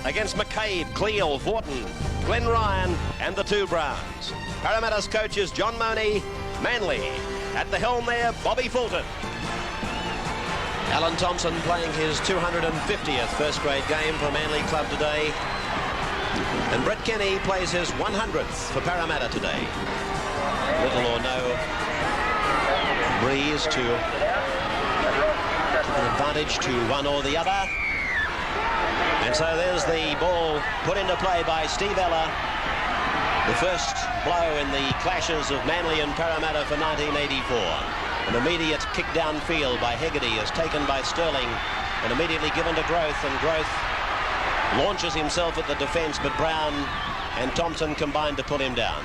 against McCabe, Cleal, Vorton, Glenn Ryan and the two Browns. Parramatta's coaches John Money, Manly. At the helm there, Bobby Fulton. Alan Thompson playing his 250th first grade game for Manly Club today. And Brett Kenny plays his 100th for Parramatta today. Little or no breeze to an advantage to one or the other. And so there's the ball put into play by Steve Ella. The first blow in the clashes of Manly and Parramatta for 1984. An immediate kick downfield by Hegarty is taken by Sterling and immediately given to Growth, and Growth launches himself at the defence, but Brown and Thompson combine to put him down.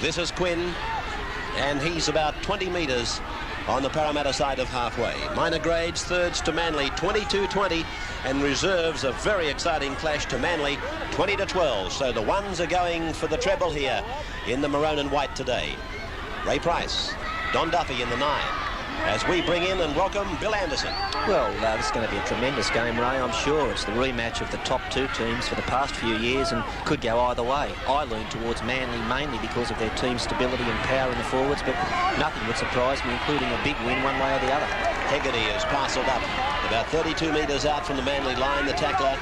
This is Quinn, and he's about 20 metres on the Parramatta side of halfway. Minor grades, thirds to Manly, 22-20, and reserves a very exciting clash to Manly, 20-12. So the ones are going for the treble here in the maroon and white today. Ray Price, Don Duffy in the 9. As we bring in and welcome Bill Anderson. Well, this is going to be a tremendous game, Ray, I'm sure. It's the rematch of the top two teams for the past few years and could go either way. I lean towards Manly mainly because of their team stability and power in the forwards, but nothing would surprise me, including a big win one way or the other. Hegarty is parcelled up about 32 metres out from the Manly line. The tackler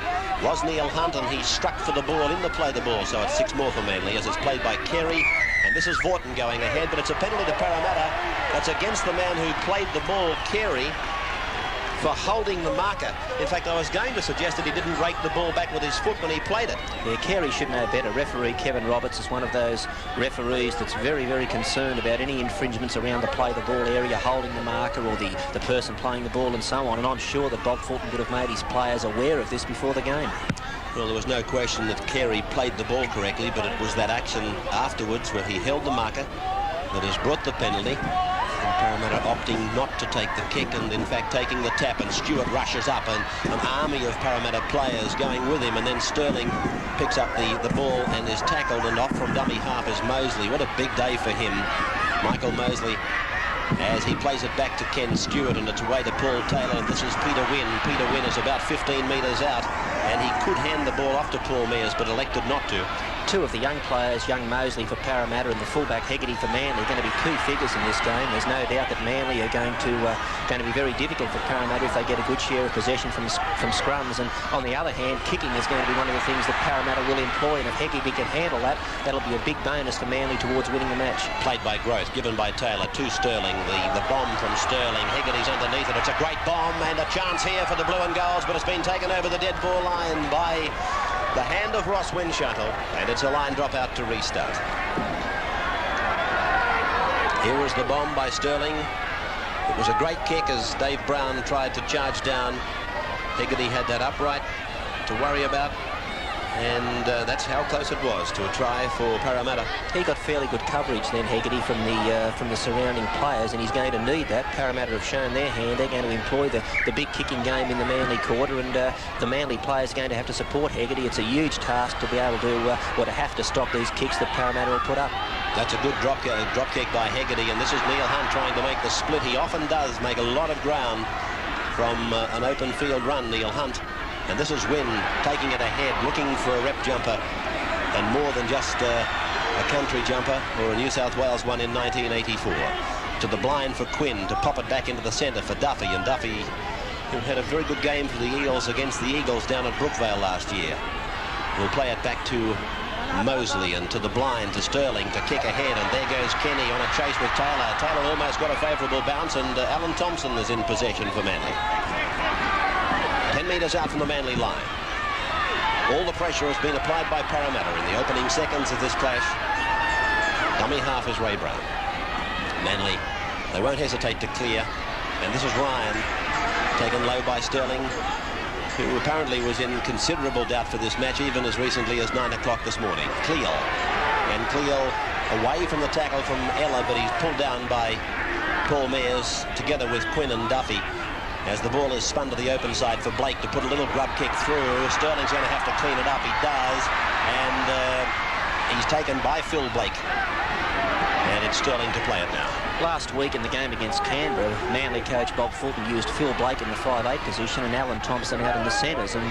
was Neil Hunt, and he struck for the ball in the play the ball, so it's 6 more for Manly as it's played by Carey. And this is Vorton going ahead, but it's a penalty to Parramatta. That's against the man who played the ball, Carey, for holding the marker. In fact, I was going to suggest that he didn't rake the ball back with his foot when he played it. Yeah, Carey should know better. Referee Kevin Roberts is one of those referees that's very, very concerned about any infringements around the play-the-ball area, holding the marker or the person playing the ball and so on. And I'm sure that Bob Fulton would have made his players aware of this before the game. Well, there was no question that Carey played the ball correctly, but it was that action afterwards where he held the marker that has brought the penalty. And Parramatta opting not to take the kick and, in fact, taking the tap. And Stewart rushes up, and an army of Parramatta players going with him. And then Sterling picks up the ball and is tackled, and off from dummy half is Mosley. What a big day for him, Michael Mosley, as he plays it back to Ken Stewart, and it's away to Paul Taylor. And this is Peter Wynn. Peter Wynn is about 15 metres out, and he could hand the ball off to Paul Mears, but elected not to. Two of the young players, young Mosley for Parramatta and the fullback Hegarty for Manly, are going to be key figures in this game. There's no doubt that Manly are going to be very difficult for Parramatta if they get a good share of possession from scrums. And on the other hand, kicking is going to be one of the things that Parramatta will employ. And if Hegarty can handle that, that'll be a big bonus for Manly towards winning the match. Played by Growth, given by Taylor to Sterling. The bomb from Sterling. Hegarty's underneath it. It's a great bomb and a chance here for the blue and golds, but it's been taken over the dead ball line by the hand of Ross Winshuttle, and it's a line drop out to restart. Here was the bomb by Sterling. It was a great kick as Dave Brown tried to charge down. Hegarty had that upright to worry about, and that's how close it was to a try for Parramatta. He got fairly good coverage then, Hegarty, from the surrounding players, and he's going to need that. Parramatta have shown their hand. They're going to employ the big kicking game in the Manly quarter, and the Manly players are going to have to support Hegarty. It's a huge task to be able to to have to stop these kicks that Parramatta will put up. That's a good drop kick by Hegarty, and this is Neil Hunt trying to make the split. He often does make a lot of ground from an open field run, Neil Hunt. And this is Wynn taking it ahead, looking for a rep jumper, and more than just a country jumper or a New South Wales one in 1984. To the blind for Quinn to pop it back into the centre for Duffy, and Duffy, who had a very good game for the Eels against the Eagles down at Brookvale last year, will play it back to Mosley, and to the blind to Sterling to kick ahead, and there goes Kenny on a chase with Taylor. Taylor almost got a favourable bounce, and Alan Thompson is in possession for Manly. 10 metres out from the Manly line. All the pressure has been applied by Parramatta in the opening seconds of this clash. Dummy half is Ray Brown. Manly, they won't hesitate to clear, and this is Ryan, taken low by Sterling, who apparently was in considerable doubt for this match even as recently as 9 o'clock this morning. Cleal, and Cleal away from the tackle from Ella, but he's pulled down by Paul Mears together with Quinn and Duffy, as the ball is spun to the open side for Blake to put a little grub kick through. Sterling's going to have to clean it up. He does, and he's taken by Phil Blake, and it's Sterling to play it now. Last week in the game against Canberra, Manly coach Bob Fulton used Phil Blake in the 5'8" position and Alan Thompson out in the centres, and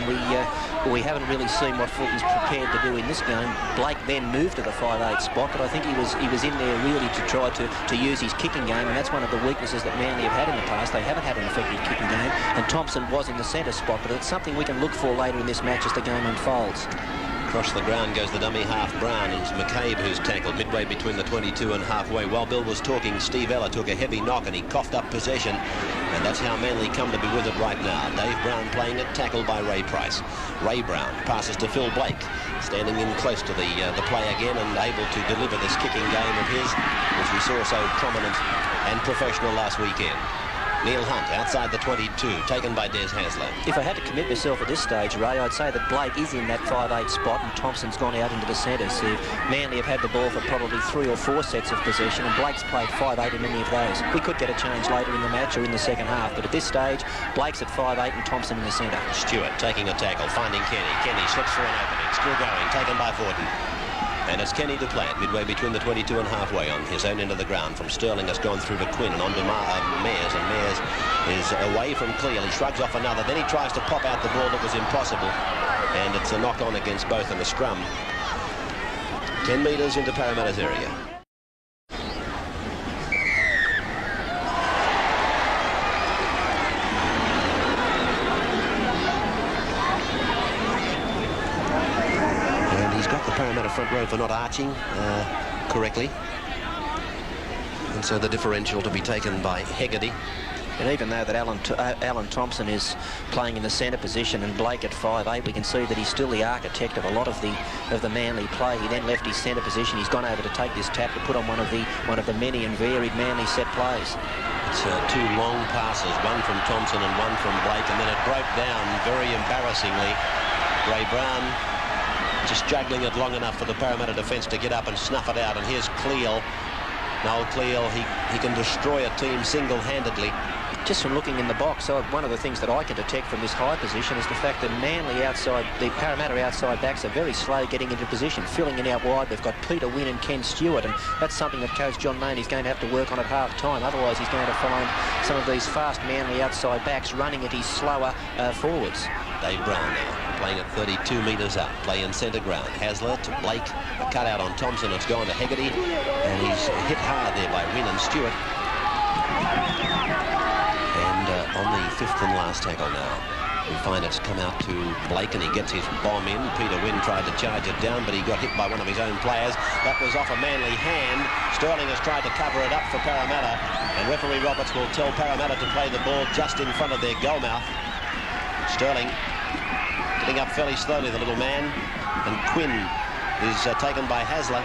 we haven't really seen what Fulton's prepared to do in this game. Blake then moved to the 5'8" spot, but I think he was in there really to try to use his kicking game, and that's one of the weaknesses that Manly have had in the past. They haven't had an effective kicking game, and Thompson was in the centre spot, but it's something we can look for later in this match as the game unfolds. Across the ground goes the dummy half Brown, and it's McCabe who's tackled midway between the 22 and halfway. While Bill was talking, Steve Ella took a heavy knock and he coughed up possession, and that's how Manly come to be with it right now. Dave Brown playing it, tackled by Ray Price. Ray Brown passes to Phil Blake, standing in close to the play again and able to deliver this kicking game of his, which we saw so prominent and professional last weekend. Neil Hunt outside the 22, taken by Des Hasler. If I had to commit myself at this stage, Ray, I'd say that Blake is in that 5'8" spot and Thompson's gone out into the centre. So Manly have had the ball for probably 3 or 4 sets of possession, and Blake's played 5'8" in many of those. We could get a change later in the match or in the second half, but at this stage, Blake's at 5'8" and Thompson in the centre. Stewart taking a tackle, finding Kenny. Kenny slips through an opening, still going, taken by Fortin. And it's Kenny to play it, midway between the 22 and halfway on his own end of the ground. From Sterling has gone through to Quinn and on to Mears, and Mears is away from Cleal. He shrugs off another, then he tries to pop out the ball that was impossible, and it's a knock-on against both in the scrum. 10 metres into Parramatta's area. Parramatta front row for not arching correctly, and so the differential to be taken by Hegarty. And even though that Alan Thompson is playing in the centre position and Blake at 5'8", we can see that he's still the architect of a lot of the Manly play. He then left his centre position. He's gone over to take this tap to put on one of the many and varied Manly set plays. It's 2 long passes, one from Thompson and one from Blake, and then it broke down very embarrassingly. Ray Brown just juggling it long enough for the Parramatta defence to get up and snuff it out. And here's Cleal. Noel Cleal, he can destroy a team single-handedly. Just from looking in the box, one of the things that I can detect from this high position is the fact that Manly outside, the Parramatta outside backs are very slow getting into position, filling in out wide. They've got Peter Wynn and Ken Stewart, and that's something that Coach John Mayne is going to have to work on at half-time. Otherwise, he's going to find some of these fast Manly outside backs running at his slower forwards. Dave Brown now, playing at 32 metres up, play in centre ground. Hasler to Blake, a cut out on Thompson, it's gone to Hegarty, and he's hit hard there by Wynn and Stewart. And on the 5th and last tackle now, we find it's come out to Blake, and he gets his bomb in. Peter Wynn tried to charge it down, but he got hit by one of his own players. That was off a Manly hand. Sterling has tried to cover it up for Parramatta, and referee Roberts will tell Parramatta to play the ball just in front of their goal mouth. Sterling getting up fairly slowly, the little man, and Quinn is taken by Hasler.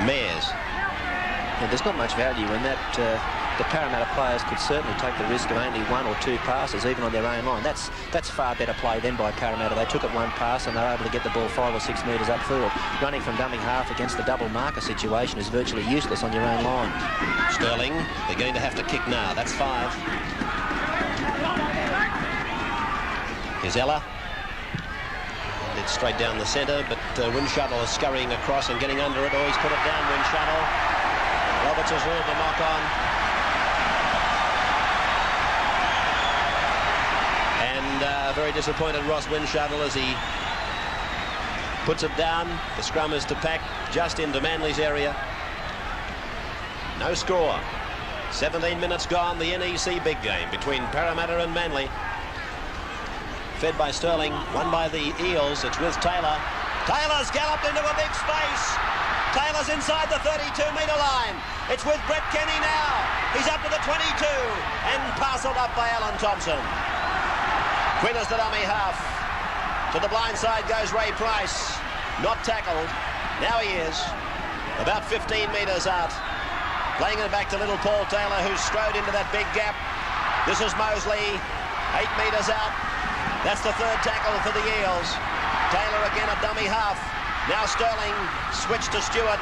Mears. Yeah, there's not much value in that. The Parramatta players could certainly take the risk of only 1 or 2 passes, even on their own line. That's far better play than by Parramatta. They took it 1 pass and they were able to get the ball 5 or 6 metres upfield. Running from dummy half against the double marker situation is virtually useless on your own line. Sterling, they're going to have to kick now. That's 5. Here's Ella. It's straight down the centre, but Windshuttle is scurrying across and getting under it. Oh, he's put it down, Windshuttle. Roberts has ruled the knock on. And very disappointed Ross Windshuttle as he puts it down. The scrum is to pack just into Manly's area. No score. 17 minutes gone, the NEC big game between Parramatta and Manly. Fed by Sterling, won by the Eels. It's with Taylor. Taylor's galloped into a big space. Taylor's inside the 32-metre line. It's with Brett Kenny now. He's up to the 22 and parcelled up by Alan Thompson. Quinn is the dummy half. To the blind side goes Ray Price. Not tackled. Now he is. About 15 metres out. Playing it back to little Paul Taylor, who's strode into that big gap. This is Mosley. 8 metres out. That's the 3rd tackle for the Eels. Taylor again a dummy half. Now Sterling, switch to Stewart.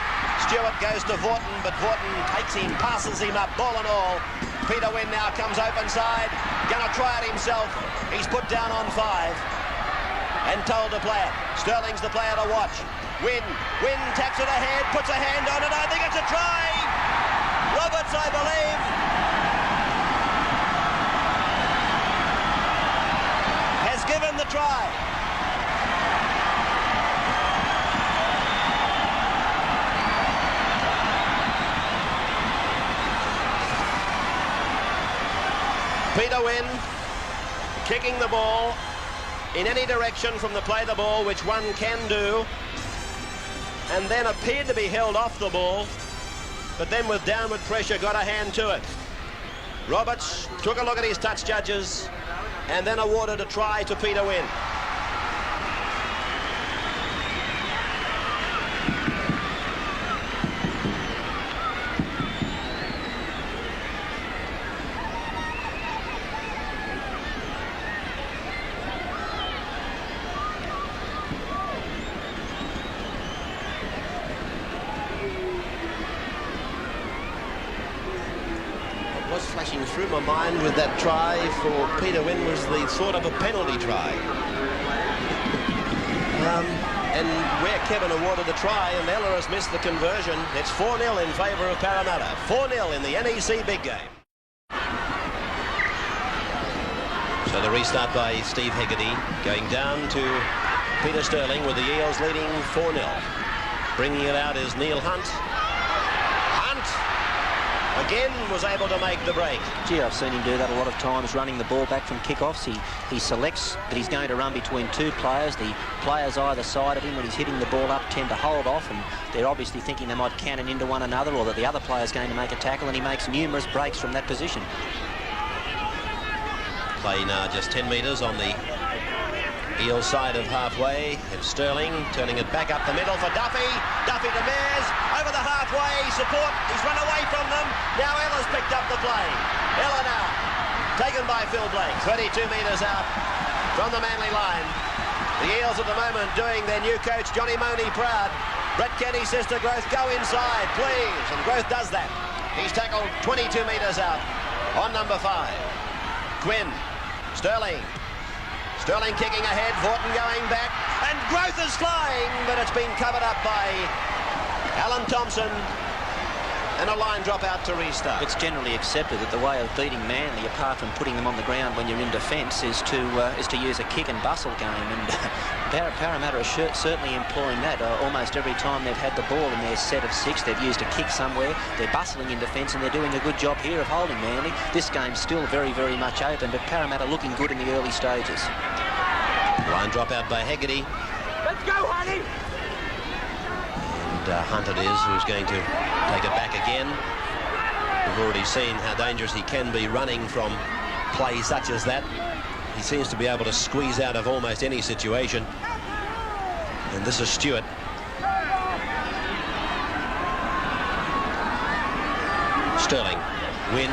Stewart goes to Vorton, but Vorton takes him, passes him up, ball and all. Peter Wynn now comes open side. Gonna try it himself. He's put down on 5 and told to play it. Sterling's the player to watch. Wynn taps it ahead, puts a hand on it. I think it's a try. Roberts, I believe. Has given the try. Peter Wynn kicking the ball in any direction from the play the ball, which one can do, and then appeared to be held off the ball, but then with downward pressure got a hand to it. Roberts took a look at his touch judges and then awarded a try to Peter Wynn. Was flashing through my mind with that try for Peter Wynn was the thought of a penalty try. And where Kevin awarded the try and Ella has missed the conversion, it's 4-0 in favour of Parramatta. 4-0 in the NEC big game. So the restart by Steve Hegarty, going down to Peter Sterling with the Eels leading 4-0. Bringing it out is Neil Hunt. Again was able to make the break. Gee, I've seen him do that a lot of times, running the ball back from kickoffs. He selects that he's going to run between two players. The players either side of him, when he's hitting the ball up, tend to hold off, and they're obviously thinking they might cannon into one another or that the other player's going to make a tackle, and he makes numerous breaks from that position. Play now just 10 metres on the Eels side of halfway, and Sterling turning it back up the middle for Duffy. Duffy to Mears, over the halfway, support, he's run away from them. Now Ella's picked up the play. Ella now, taken by Phil Blake, 22 metres out from the Manly line. The Eels at the moment doing their new coach Johnny Money proud. Brett Kenny says to Growth, go inside, please, and Growth does that. He's tackled 22 metres out on number 5. Quinn, Sterling kicking ahead, Horton going back, and Growth is flying, but it's been covered up by Alan Thompson, and a line drop out to restart. It's Generally accepted that the way of beating Manly, apart from putting them on the ground when you're in defence, is to use a kick and bustle game, and Parramatta are certainly employing that. Almost every time they've had the ball in their set of 6, they've used a kick somewhere. They're bustling in defence, and they're doing a good job here of holding Manly. This game's still very, very much open, but Parramatta looking good in the early stages. Line drop out by Hegarty. Let's go, honey! And Hunt it is who's going to take it back again. We've already seen how dangerous he can be running from play such as that. He seems to be able to squeeze out of almost any situation. And this is Stewart. Sterling, Wynn.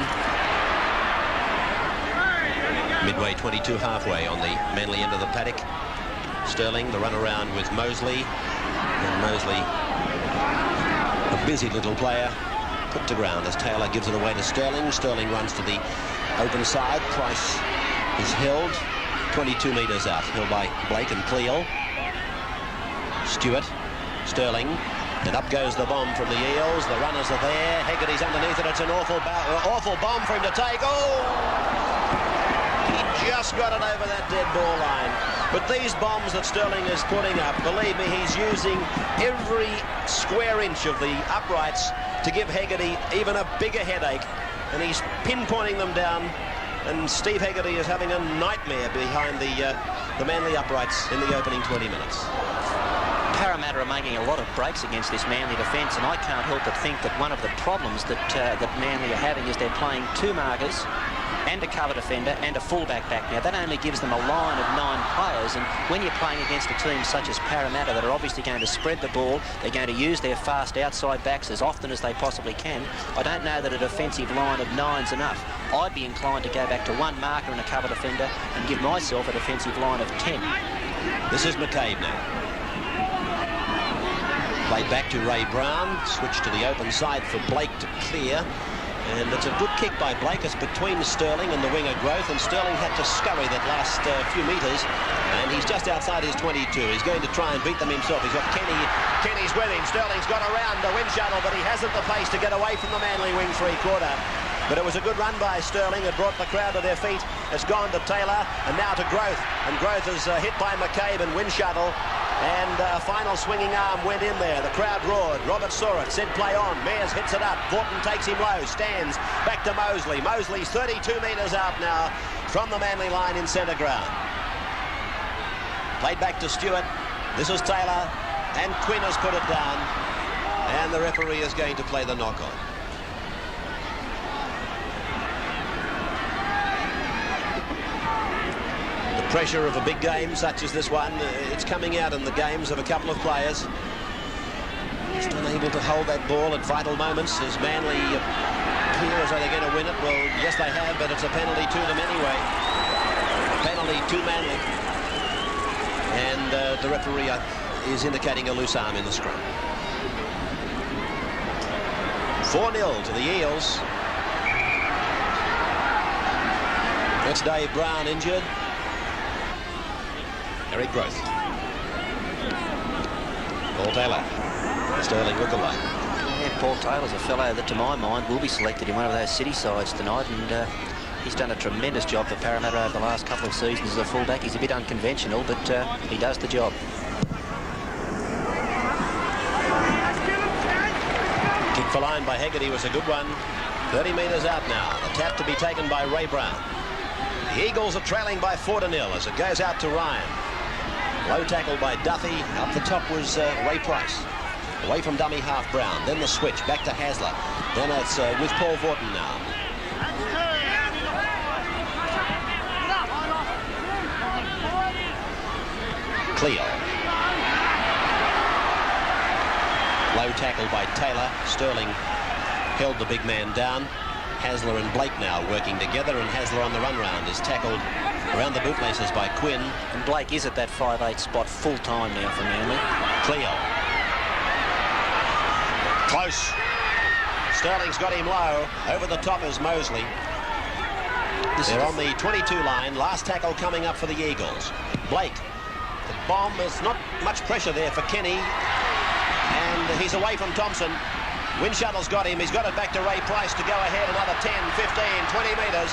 Midway 22 halfway on the Manly end of the paddock. Sterling, the run around with Mosley. And Mosley, a busy little player, put to ground as Taylor gives it away to Sterling. Sterling runs to the open side. Price is held 22 metres out. Held by Blake and Cleal. Stewart, Sterling, and up goes the bomb from the Eels. The runners are there. Hegarty's underneath it. It's an awful bomb for him to take. Oh! He just got it over that dead ball line. But these bombs that Sterling is putting up, believe me, he's using every square inch of the uprights to give Hegarty even a bigger headache. And he's pinpointing them down. And Steve Hegarty is having a nightmare behind the Manly uprights in the opening 20 minutes. Parramatta are making a lot of breaks against this Manly defence, and I can't help but think that one of the problems that Manly are having is they're playing 2 markers and a cover defender and a fullback back. Now, that only gives them a line of 9 players, and when you're playing against a team such as Parramatta that are obviously going to spread the ball, they're going to use their fast outside backs as often as they possibly can. I don't know that a defensive line of 9's enough. I'd be inclined to go back to 1 marker and a cover defender and give myself a defensive line of 10. This is McCabe now. Played back to Ray Brown, switched to the open side for Blake to clear, And it's a good kick by Blake. It's between Sterling and the winger Growth, and Sterling had to scurry that last few metres, and he's just outside his 22. He's going to try and beat them himself. He's got Kenny. Kenny's with him. Sterling's got around the wind shuttle, but he hasn't the pace to get away from the Manly wing three-quarter. But it was a good run by Sterling. It brought the crowd to their feet. It's gone to Taylor, and now to Growth. And Growth is hit by McCabe and wind shuttle. And a final swinging arm went in there. The crowd roared. Robert saw it, said play on. Mears hits it up. Vorton takes him low, stands back to Mosley. Mosley's 32 metres out now from the Manly line in centre ground. Played back to Stewart. This is Taylor, and Quinn has put it down. And the referee is going to play the knock-on. Pressure of a big game such as this one, it's coming out in the games of a couple of players. Just unable to hold that ball at vital moments as Manly appears. Are they going to win it? Well, yes, they have, but it's a penalty to them anyway. A penalty to Manly. And the referee is indicating a loose arm in the scrum. 4-0 to the Eels. That's Dave Brown injured. Eric Growth. Paul Taylor. Sterling lookalike. Yeah, Paul Taylor's a fellow that, to my mind, will be selected in one of those city sides tonight, and he's done a tremendous job for Parramatta over the last couple of seasons as a fullback. He's a bit unconventional, but he does the job. Kick for line by Hegarty was a good one. 30 metres out now. The tap to be taken by Ray Brown. The Eagles are trailing by 4-0 as it goes out to Ryan. Low tackle by Duffy. Up the top was Ray Price. Away from dummy half Brown. Then the switch back to Hasler. Then it's with Paul Vorton now. Cleo. Low tackle by Taylor. Sterling held the big man down. Hasler and Blake now working together, and Hasler on the run round is tackled around the bootlaces by Quinn. And Blake is at that 5'8" spot full time now for Manly. Cleo. Close. Sterling's got him low. Over the top is Mosley. They're on the 22 line. Last tackle coming up for the Eagles. Blake. The bomb. There's not much pressure there for Kenny. And he's away from Thompson. Wind shuttle's got him. He's got it back to Ray Price to go ahead another 10, 15, 20 metres.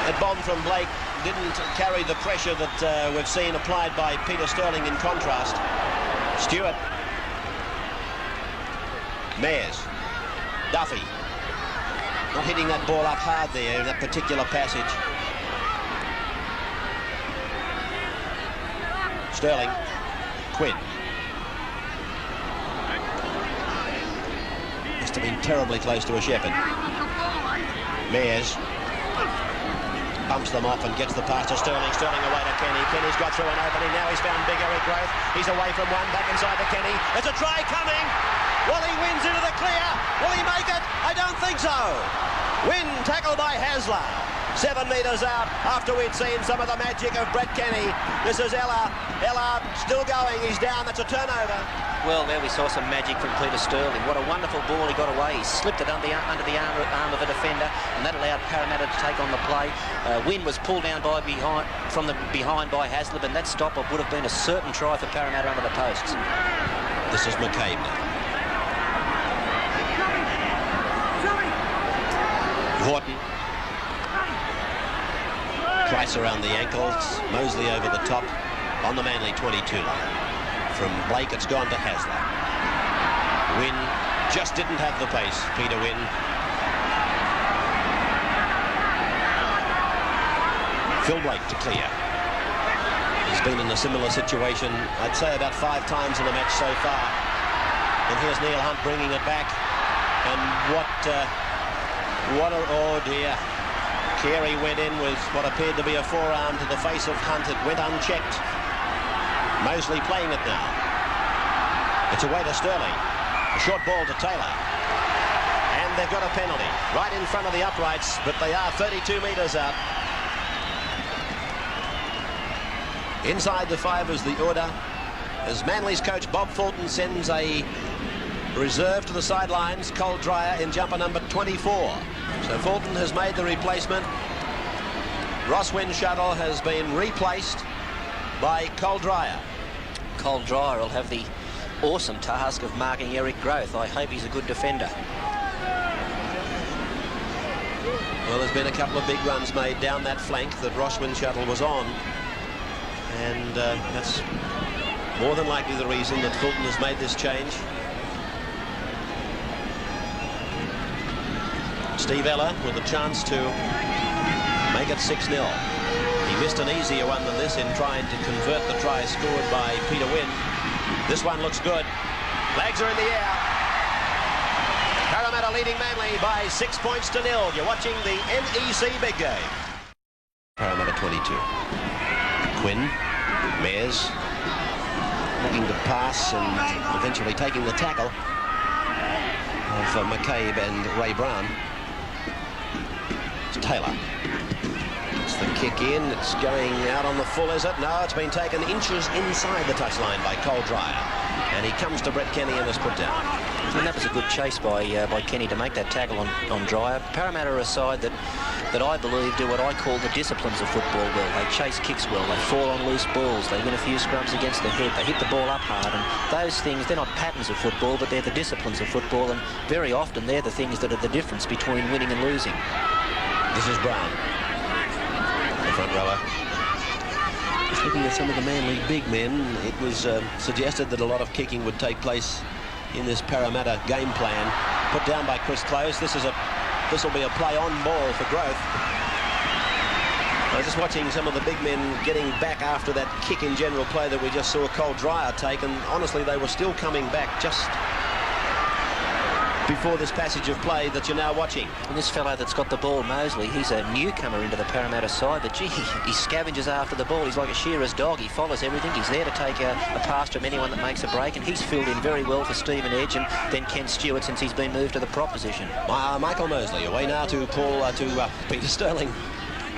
That bomb from Blake didn't carry the pressure that we've seen applied by Peter Sterling in contrast. Stewart. Mears. Duffy. Not hitting that ball up hard there in that particular passage. Sterling. Quinn. Must have been terribly close to a shepherd. Mears pumps them off and gets the pass to Sterling. Sterling away to Kenny. Kenny's got through an opening. Now he's found big Eric Growth. He's away from one, back inside to Kenny. There's a try coming. Well, he wins into the clear. Will he make it? I don't think so. Win tackle by Hasler. 7 metres out after we'd seen some of the magic of Brett Kenny. This is Ella. Ella still going. He's down. That's a turnover. Well, there we saw some magic from Peter Sterling. What a wonderful ball he got away. He slipped it under the arm of a defender, and that allowed Parramatta to take on the play. Wynn was pulled down from behind by Haslip, and that stop would have been a certain try for Parramatta under the posts. This is McCabe now. Vorton. Price around the ankles. Mosley over the top on the Manly 22 line. From Blake, it's gone to Hasler. Wynn just didn't have the pace, Peter Wynn. Phil Blake to clear. He's been in a similar situation, I'd say about 5 times in the match so far. And here's Neil Hunt bringing it back. And oh dear. Carey went in with what appeared to be a forearm to the face of Hunt. It went unchecked. Mosley playing it now. It's away to Sterling. A short ball to Taylor. And they've got a penalty right in front of the uprights, but they are 32 metres out. Inside the 5 is the order, as Manly's coach Bob Fulton sends a Reserved to the sidelines, Cole Dreyer in jumper number 24. So Fulton has made the replacement. Ross Windshuttle has been replaced by Cole Dreyer. Cole Dreyer will have the awesome task of marking Eric Growth. I hope he's a good defender. Well, there's been a couple of big runs made down that flank that Ross Windshuttle was on. And that's more than likely the reason that Fulton has made this change. Steve Ella with a chance to make it 6-0. He missed an easier one than this in trying to convert the try scored by Peter Wynn. This one looks good. Flags are in the air. Parramatta leading Manly by 6 points to 0. You're watching the NEC big game. Parramatta 22. Quinn, Mears, looking to pass and eventually taking the tackle of McCabe and Ray Brown. It's Taylor. It's the kick in. It's going out on the full, is it? No, it's been taken inches inside the touchline by Cole Dreyer. And he comes to Brett Kenny and is put down. And that was a good chase by Kenny to make that tackle on Dreyer. Parramatta are a side that I believe do what I call the disciplines of football well. They chase kicks well, they fall on loose balls, they win a few scrums against the head, they hit the ball up hard, and those things, they're not patterns of football, but they're the disciplines of football, and very often they're the things that are the difference between winning and losing. This is Brown, the front rower. Just looking at some of the Manly big men, it was suggested that a lot of kicking would take place in this Parramatta game plan. Put down by Chris Close. This will be a play-on ball for Growth. I was just watching some of the big men getting back after that kick in general play that we just saw Cole Dreyer take, and honestly they were still coming back just before this passage of play that you're now watching. And this fellow that's got the ball, Mosley, he's a newcomer into the Parramatta side, but gee, he scavenges after the ball. He's like a shearer's dog. He follows everything. He's there to take a pass from anyone that makes a break, and he's filled in very well for Stephen Edge and then Ken Stewart since he's been moved to the prop position. Michael Mosley away now to Peter Sterling.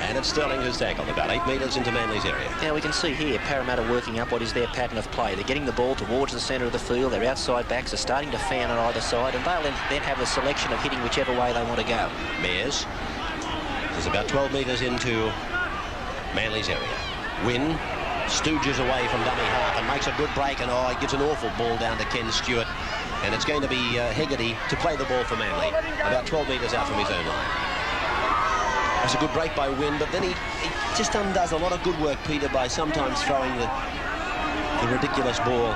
And it's Sterling who's tackled about 8 metres into Manly's area. Now we can see here Parramatta working up what is their pattern of play. They're getting the ball towards the centre of the field. Their outside backs are starting to fan on either side, and they'll then have a selection of hitting whichever way they want to go. Mears is about 12 metres into Manly's area. Wynn stooges away from dummy half and makes a good break, and he gives an awful ball down to Ken Stewart. And it's going to be Hegarty to play the ball for Manly, about 12 metres out from his own line. It's a good break by Wynn, but then he just undoes a lot of good work, Peter, by sometimes throwing the ridiculous ball.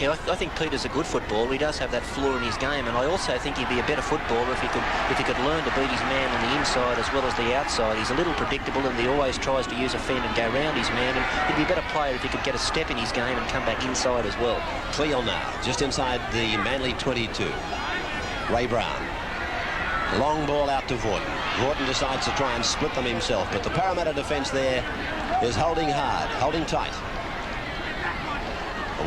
Yeah, I think Peter's a good footballer. He does have that flaw in his game, and I also think he'd be a better footballer if he could learn to beat his man on the inside as well as the outside. He's a little predictable, and he always tries to use a fend and go round his man, and he'd be a better player if he could get a step in his game and come back inside as well. Cleal now, just inside the Manly 22. Ray Brown. Long ball out to Vaughton. Vaughton decides to try and split them himself, but the Parramatta defence there is holding hard, holding tight.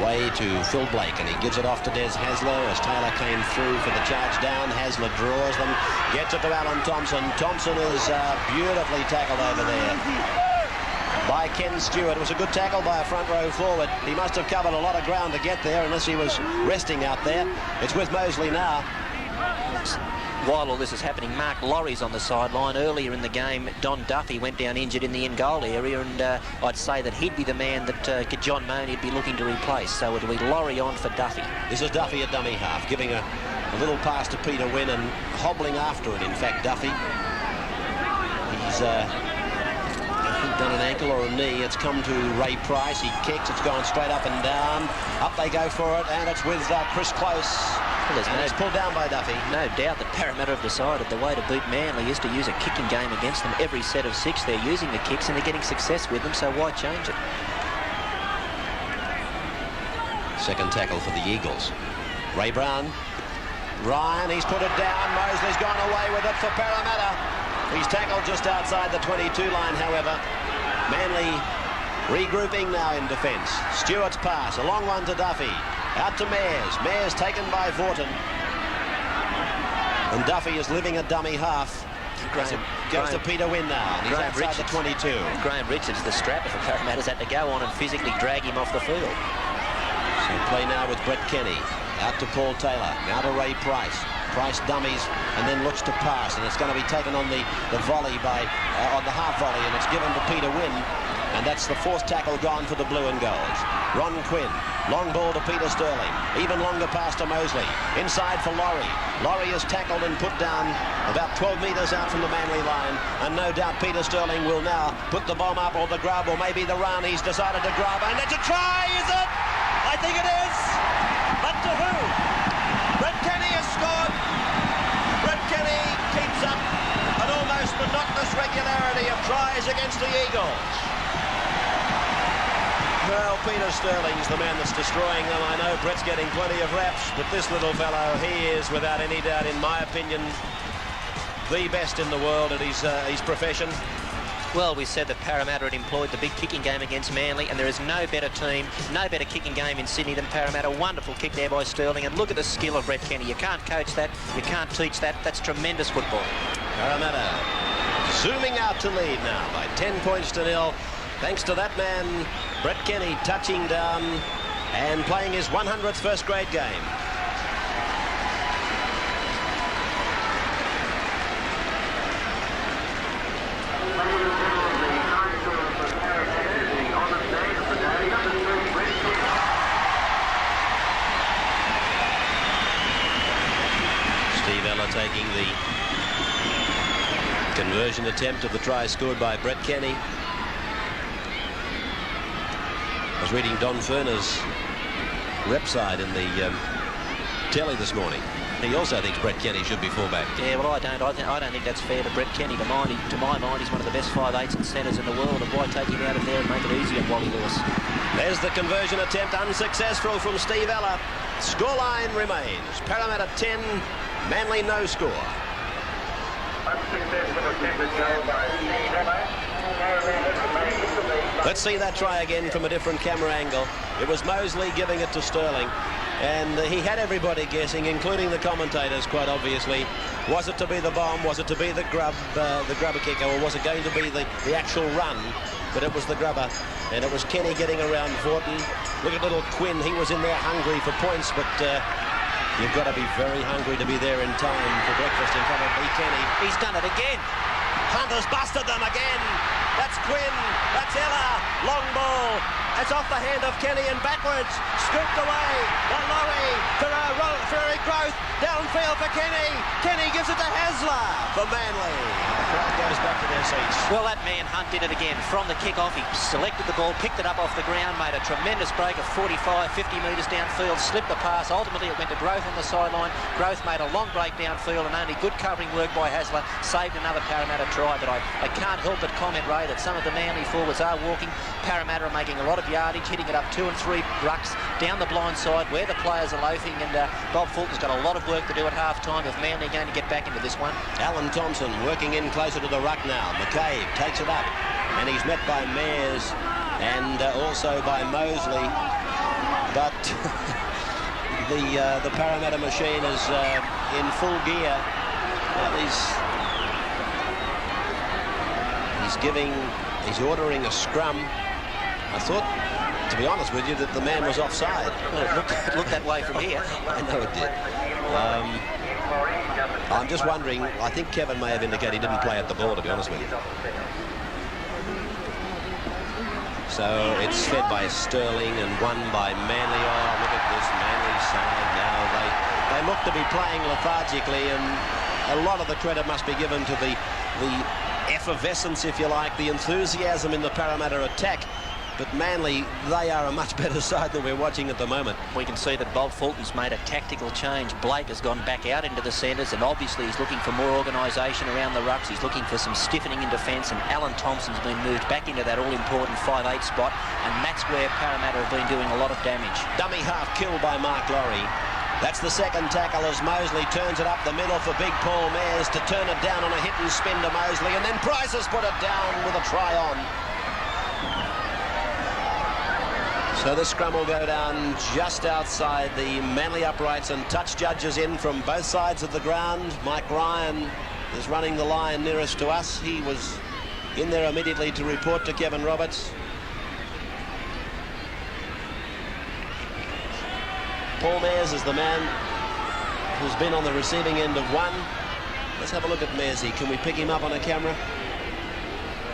Away to Phil Blake, and he gives it off to Des Hasler as Taylor came through for the charge down. Hasler draws them, gets it to Alan Thompson. Thompson is beautifully tackled over there by Ken Stewart. It was a good tackle by a front row forward. He must have covered a lot of ground to get there unless he was resting out there. It's with Mosley now. While all this is happening, Mark Laurie's on the sideline. Earlier in the game, Don Duffy went down injured in the in-goal area, and I'd say that he'd be the man that John Moan would be looking to replace. So it'll be Laurie on for Duffy. This is Duffy at dummy half, giving a little pass to Peter Wynn and hobbling after it, in fact, Duffy. He's done an ankle or a knee. It's come to Ray Price. He kicks. It's gone straight up and down. Up they go for it, and it's with Chris Close. Well, and it's pulled down by Duffy. No doubt that Parramatta have decided the way to beat Manly is to use a kicking game against them. Every set of 6 they're using the kicks and they're getting success with them, so why change it? Second tackle for the Eagles. Ray Brown. Ryan, he's put it down. Mosley's gone away with it for Parramatta. He's tackled just outside the 22 line, however. Manly regrouping now in defence. Stewart's pass, a long one to Duffy. Out to Mears. Mears taken by Vaughton. And Duffy is living a dummy half. Goes to Peter Wynn now. He's outside the 22. Graham Richards, the strapper for Parramatta's had to go on and physically drag him off the field. So play now with Brett Kenny. Out to Paul Taylor. Now to Ray Price. Price dummies and then looks to pass, and it's going to be taken on the volley by on the half volley, and it's given to Peter Wynn, and that's the fourth tackle gone for the blue and golds. Ron Quinn, long ball to Peter Sterling, even longer pass to Mosley, inside for Laurie. Laurie is tackled and put down about 12 metres out from the Manly line, and no doubt Peter Sterling will now put the bomb up, or the grub, or maybe the run. He's decided to grab, and it's a try, is it? I think it is. But to who? Brett Kenny has scored. Brett Kenny keeps up an almost monotonous regularity of tries against the Eagles. Well, Peter Sterling's the man that's destroying them. I know Brett's getting plenty of raps, but this little fellow, he is, without any doubt, in my opinion, the best in the world at his profession. Well, we said that Parramatta had employed the big kicking game against Manly, and there is no better team, no better kicking game in Sydney than Parramatta. Wonderful kick there by Sterling, and look at the skill of Brett Kenny. You can't coach that, you can't teach that. That's tremendous football. Parramatta zooming out to lead now by 10 points to 0, thanks to that man, Brett Kenny, touching down and playing his 100th first grade game. Taking the conversion attempt of the try scored by Brett Kenny. I was reading Don Furner's rep side in the telly this morning. He also thinks Brett Kenny should be fullback. Yeah, well, I don't think that's fair to Brett Kenny. To my mind, he's one of the best 5'8" and centres in the world, and why take him out of there and make it easy on Wally Lewis? There's the conversion attempt, unsuccessful from Steve Ella. Scoreline remains Parramatta 10, Manly no score. Let's see that try again from a different camera angle. It was Mosley giving it to Sterling, and he had everybody guessing, including the commentators, quite obviously. Was it to be the bomb? Was it to be the grubber kicker, or was it going to be the actual run? But it was the grubber, and it was Kenny getting around Vorton. Look at little Quinn. He was in there hungry for points, but you've got to be very hungry to be there in time for breakfast in front of B. Kenny. He's done it again. Hunter's busted them again. That's Quinn. That's Ella. Long ball. It's off the hand of Kenny and backwards. Scooped away by Laurie. Ferrari Growth. Downfield for Kenny. Kenny gives it to Hasler for Manly. The crowd goes back to their seats. Well, that man Hunt did it again. From the kick-off, he selected the ball, picked it up off the ground, made a tremendous break of 45, 50 metres downfield, slipped the pass. Ultimately, it went to Growth on the sideline. Growth made a long break downfield, and only good covering work by Hasler saved another Parramatta try. But I can't help but comment, Ray, that some of the Manly forwards are walking. Parramatta are making a lot of yardage, hitting it up 2 and 3 rucks down the blind side where the players are loafing, and Bob Fulton's got a lot of work to do at half-time if Manly are going to get back into this one. Alan Thompson working in closer to the ruck now. McCabe takes it up, and he's met by Mayers and also by Mosley. But the Parramatta machine is in full gear. He's ordering a scrum. I thought, to be honest with you, that the man was offside. Well, it looked that way from here. I know it did. I'm just wondering, I think Kevin may have indicated he didn't play at the ball, to be honest with you. So it's fed by Sterling and won by Manly. Oh, look at this Manly side now. They look to be playing lethargically, and a lot of the credit must be given to the effervescence, if you like, the enthusiasm in the Parramatta attack. But Manly, they are a much better side than we're watching at the moment. We can see that Bob Fulton's made a tactical change. Blake has gone back out into the centres, and obviously he's looking for more organisation around the rucks. He's looking for some stiffening in defence, and Alan Thompson's been moved back into that all-important 5'8" spot, and that's where Parramatta have been doing a lot of damage. Dummy half kill by Mark Laurie. That's the second tackle as Mosley turns it up the middle for big Paul Mayers to turn it down on a hit and spin to Mosley, and then Price has put it down with a try on. So this scrum will go down just outside the Manly uprights, and touch judges in from both sides of the ground. Mike Ryan is running the line nearest to us. He was in there immediately to report to Kevin Roberts. Paul Mears is the man who's been on the receiving end of one. Let's have a look at Mearsy. Can we pick him up on a camera?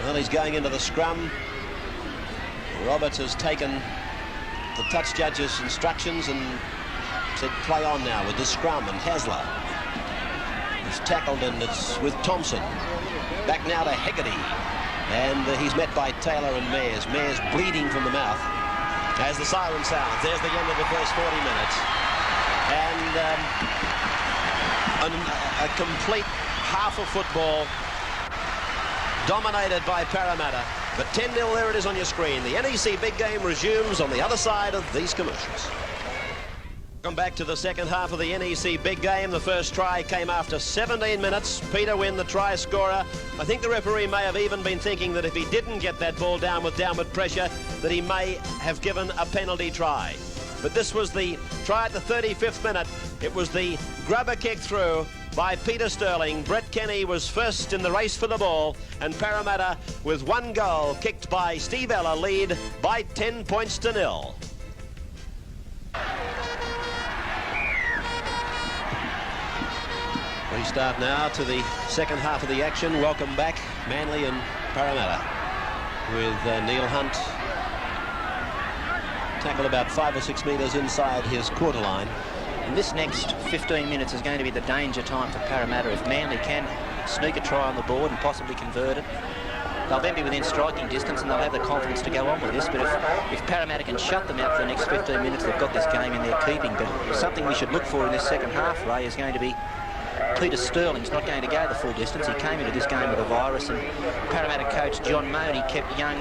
Well, he's going into the scrum. Roberts has taken the touch judge's instructions and said play on now with the scrum, and Hasler is tackled, and it's with Thompson. Back now to Hegarty, and he's met by Taylor and Mears. Mears bleeding from the mouth as the siren sounds. There's the end of the first 40 minutes. And a complete half of football dominated by Parramatta. But 10-0, there it is on your screen. The NEC big game resumes on the other side of these commercials. Welcome back to the second half of the NEC big game. The first try came after 17 minutes. Peter Wynn, the try scorer. I think the referee may have even been thinking that if he didn't get that ball down with downward pressure, that he may have given a penalty try. But this was the try at the 35th minute. It was the grubber kick through by Peter Sterling. Brett Kenny was first in the race for the ball, and Parramatta, with one goal kicked by Steve Ella, lead by 10 points to 0. We start now to the second half of the action. Welcome back, Manly and Parramatta, with Neil Hunt tackled about 5 or 6 metres inside his quarter line. And this next 15 minutes is going to be the danger time for Parramatta. If Manly can sneak a try on the board and possibly convert it, they'll then be within striking distance and they'll have the confidence to go on with this. But if Parramatta can shut them out for the next 15 minutes, they've got this game in their keeping. But something we should look for in this second half, Ray, is going to be Peter Sterling's not going to go the full distance. He came into this game with a virus, and Parramatta coach John Mooney kept young,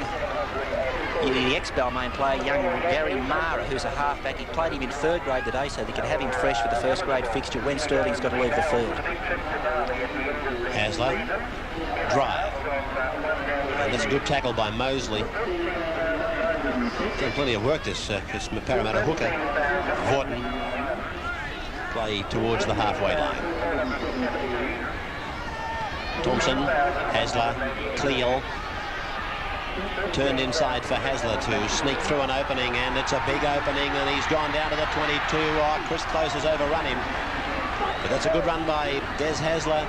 the ex-Balmain player, young Gary Mara, who's a halfback. He played him in third grade today so they could have him fresh for the first grade fixture when Sterling's got to leave the field. Hasler, drive. And that's a good tackle by Mosley. Done plenty of work, this Parramatta hooker. Vorton, play towards the halfway line. Thompson, Hasler, Cleal. Turned inside for Hasler to sneak through an opening, and it's a big opening, and he's gone down to the 22. Oh, Chris Close has overrun him. But that's a good run by Des Hasler.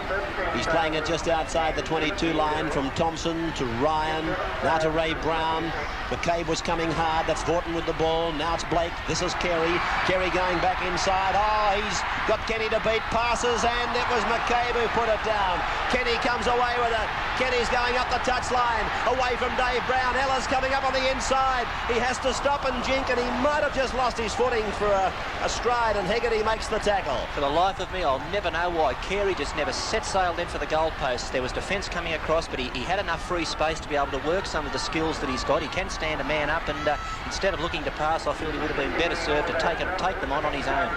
He's playing it just outside the 22 line from Thompson to Ryan, now to Ray Brown. McCabe was coming hard. That's Vorton with the ball. Now it's Blake. This is Kerry. Kerry going back inside. Oh, he's got Kenny to beat. Passes, and it was McCabe who put it down. Kenny comes away with it. Kenny's going up the touchline, away from Dave Brown. Ella's coming up on the inside. He has to stop and jink, and he might have just lost his footing for a stride, and Hegarty makes the tackle. For the life of me, I'll never know why Carey just never set sail then for the goalposts. There was defence coming across, but he had enough free space to be able to work some of the skills that he's got. He can stand a man up, and instead of looking to pass, I feel he would have been better served to take them on his own.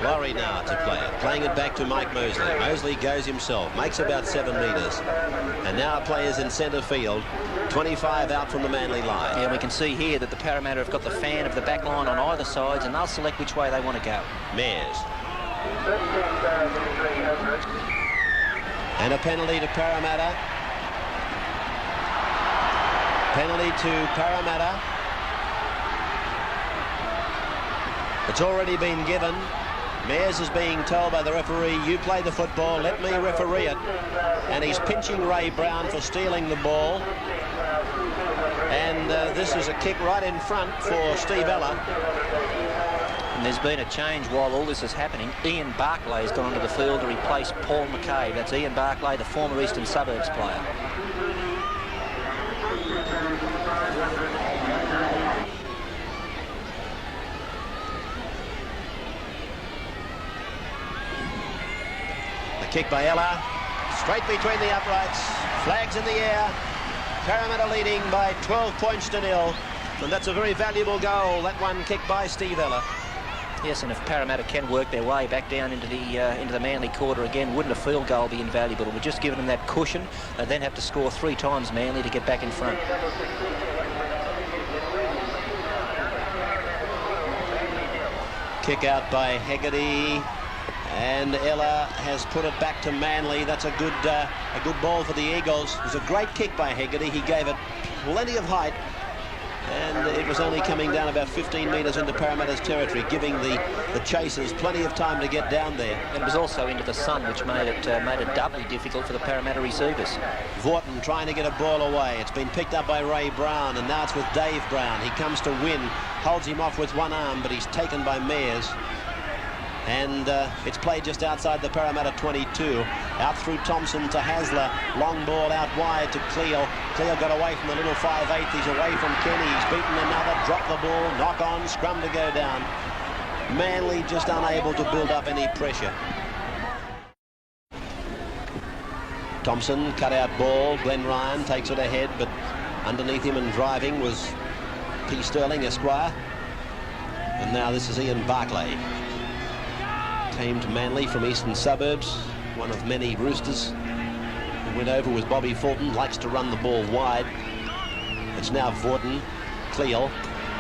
Laurie now to play it, playing it back to Mike Mosley. Mosley goes himself, makes about 7 metres, and now players in centre field, 25 out from the Manly line. Yeah, we can see here that the Parramatta have got the fan of the back line on either sides, and they'll select which way they want to go. Mears. And a penalty to Parramatta. Penalty to Parramatta. It's already been given. Mears is being told by the referee, you play the football, let me referee it. And he's pinching Ray Brown for stealing the ball. And this is a kick right in front for Steve Ella. And there's been a change while all this is happening. Ian Barclay has gone onto the field to replace Paul McCabe. That's Ian Barclay, the former Eastern Suburbs player. The kick by Ella, straight between the uprights, flags in the air. Parramatta leading by 12 points to 0. And that's a very valuable goal, that one kicked by Steve Ella. Yes, and if Parramatta can work their way back down into the Manly quarter again, wouldn't a field goal be invaluable? It would just give them that cushion. They then have to score 3 times Manly to get back in front. Kick out by Hegarty, and Ella has put it back to Manly. That's a good ball for the Eagles. It was a great kick by Hegarty. He gave it plenty of height, And it was only coming down about 15 metres into Parramatta's territory, giving the chasers plenty of time to get down there. And it was also into the sun, which made it doubly difficult for the Parramatta receivers. Vorton trying to get a ball away. It's been picked up by Ray Brown, and now it's with Dave Brown. He comes to win, holds him off with one arm, but he's taken by Mayers. And it's played just outside the Parramatta 22. Out through Thompson to Hasler. Long ball out wide to Cleo. Cleo got away from the little 5'8". He's away from Kenny. He's beaten another. Dropped the ball. Knock on. Scrum to go down. Manly just unable to build up any pressure. Thompson, cut out ball. Glenn Ryan takes it ahead, but underneath him and driving was P. Sterling, Esquire. And now this is Ian Barclay. Came to Manly from Eastern Suburbs, one of many Roosters who went over with Bobby Fulton, likes to run the ball wide. It's now Vorton, Cleo,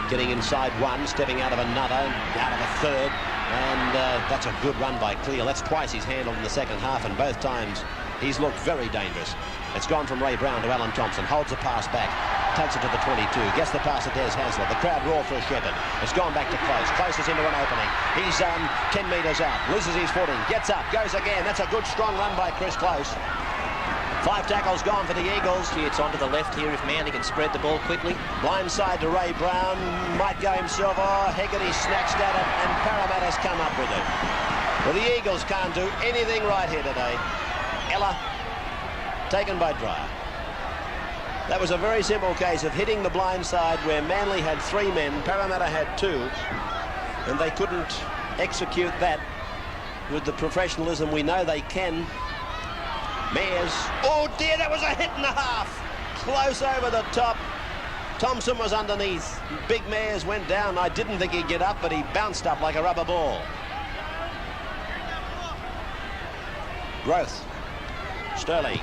getting inside one, stepping out of another, out of a third, and that's a good run by Cleo. That's twice he's handled in the second half, and both times he's looked very dangerous. It's gone from Ray Brown to Alan Thompson, holds the pass back, takes it to the 22, gets the pass to Des Hasler. The crowd roar for a Shepherd. It's gone back to Close. Close is into an opening. He's 10 metres out, loses his footing, gets up, goes again. That's a good strong run by Chris Close. 5 tackles gone for the Eagles. It's onto the left here if Manly can spread the ball quickly. Blind side to Ray Brown, might go himself. Oh, Hegarty snatched at it, and Parramatta's come up with it. Well, the Eagles can't do anything right here today. Ella, taken by Dreyer. That was a very simple case of hitting the blind side where Manly had 3 men, Parramatta had 2, and they couldn't execute that with the professionalism we know they can. Mayers, oh dear, that was a hit and a half. Close over the top. Thompson was underneath. Big Mayers went down. I didn't think he'd get up, but he bounced up like a rubber ball. Growth. Sterling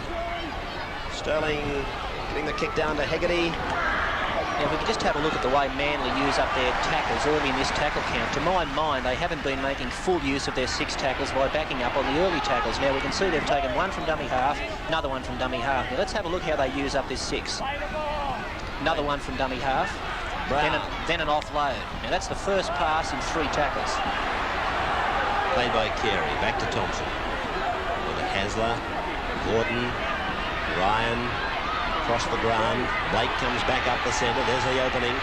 getting the kick down to Hegarty. Yeah, we can just have a look at the way Manly use up their tackles early in this tackle count. To my mind, they haven't been making full use of their 6 tackles by backing up on the early tackles. Now we can see they've taken 1 from dummy half, another 1 from dummy half. Now let's have a look how they use up this 6. Another 1 from dummy half, then an offload. Now that's the first pass in 3 tackles. Played by Carey, back to Thompson. To Hasler, Gordon, Ryan, across the ground. Blake comes back up the centre. There's the opening.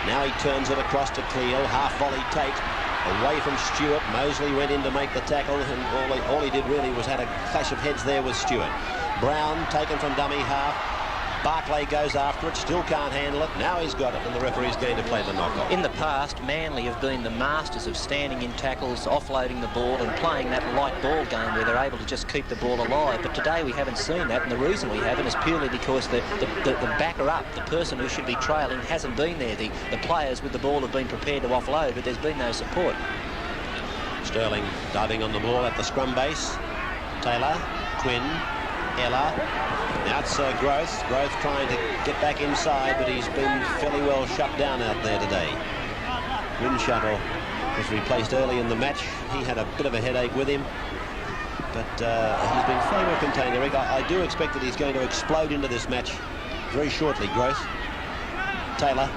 Now he turns it across to Cleo. Half volley take away from Stewart. Mosley went in to make the tackle, and all he did really was had a clash of heads there with Stewart. Brown taken from dummy half. Barclay goes after it, still can't handle it. Now he's got it, and the referee's going to play the knock-off. In the past, Manly have been the masters of standing in tackles, offloading the ball and playing that light ball game where they're able to just keep the ball alive. But today we haven't seen that, and the reason we haven't is purely because the backer up, the person who should be trailing, hasn't been there. The players with the ball have been prepared to offload, but there's been no support. Sterling diving on the ball at the scrum base. Taylor, Quinn, Ella. Now it's Growth. Growth trying to get back inside, but he's been fairly well shut down out there today. Windshuttle was replaced early in the match. He had a bit of a headache with him, but he's been fairly well contained, Eric. I do expect that he's going to explode into this match very shortly. Growth. Taylor,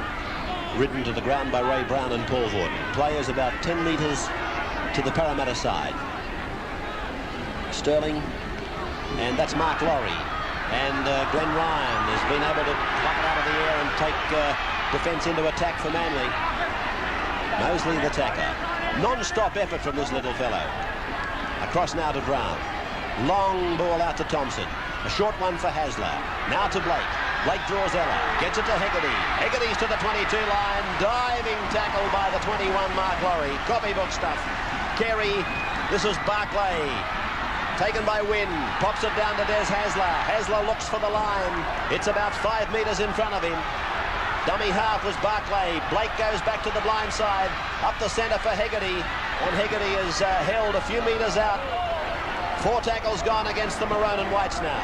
ridden to the ground by Ray Brown and Paul Vorton. Players about 10 metres to the Parramatta side. Sterling, and that's Mark Laurie. And Glenn Ryan has been able to pluck it out of the air and take defence into attack for Manly. Mosley the tacker. Non-stop effort from this little fellow. Across now to Brown. Long ball out to Thompson. A short one for Hasler. Now to Blake. Blake draws Ella. Gets it to Hegarty. Hegarty's to the 22 line. Diving tackle by the 21 Mark Laurie. Copybook stuff. Carey. This is Barclay. Taken by Wynn, pops it down to Des Hasler. Hasler looks for the line. It's about 5 metres in front of him. Dummy half was Barclay. Blake goes back to the blind side. Up the centre for Hegarty. And Hegarty is held a few metres out. 4 tackles gone against the maroon and whites now.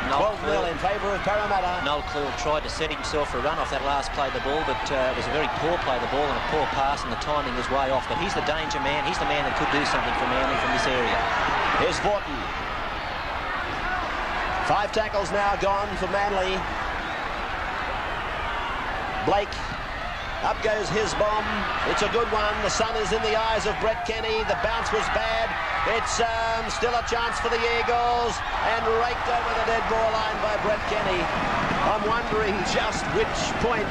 12-0 in favour of Parramatta. Noel Clewell tried to set himself for a run off that last play the ball, but it was a very poor play the ball and a poor pass, and the timing was way off. But he's the danger man. He's the man that could do something for Manly from this area. Here's Vorton. 5 tackles now gone for Manly. Blake. Up goes his bomb. It's a good one. The sun is in the eyes of Brett Kenny. The bounce was bad. It's still a chance for the Eagles, and raked over the dead ball line by Brett Kenny. I'm wondering just which point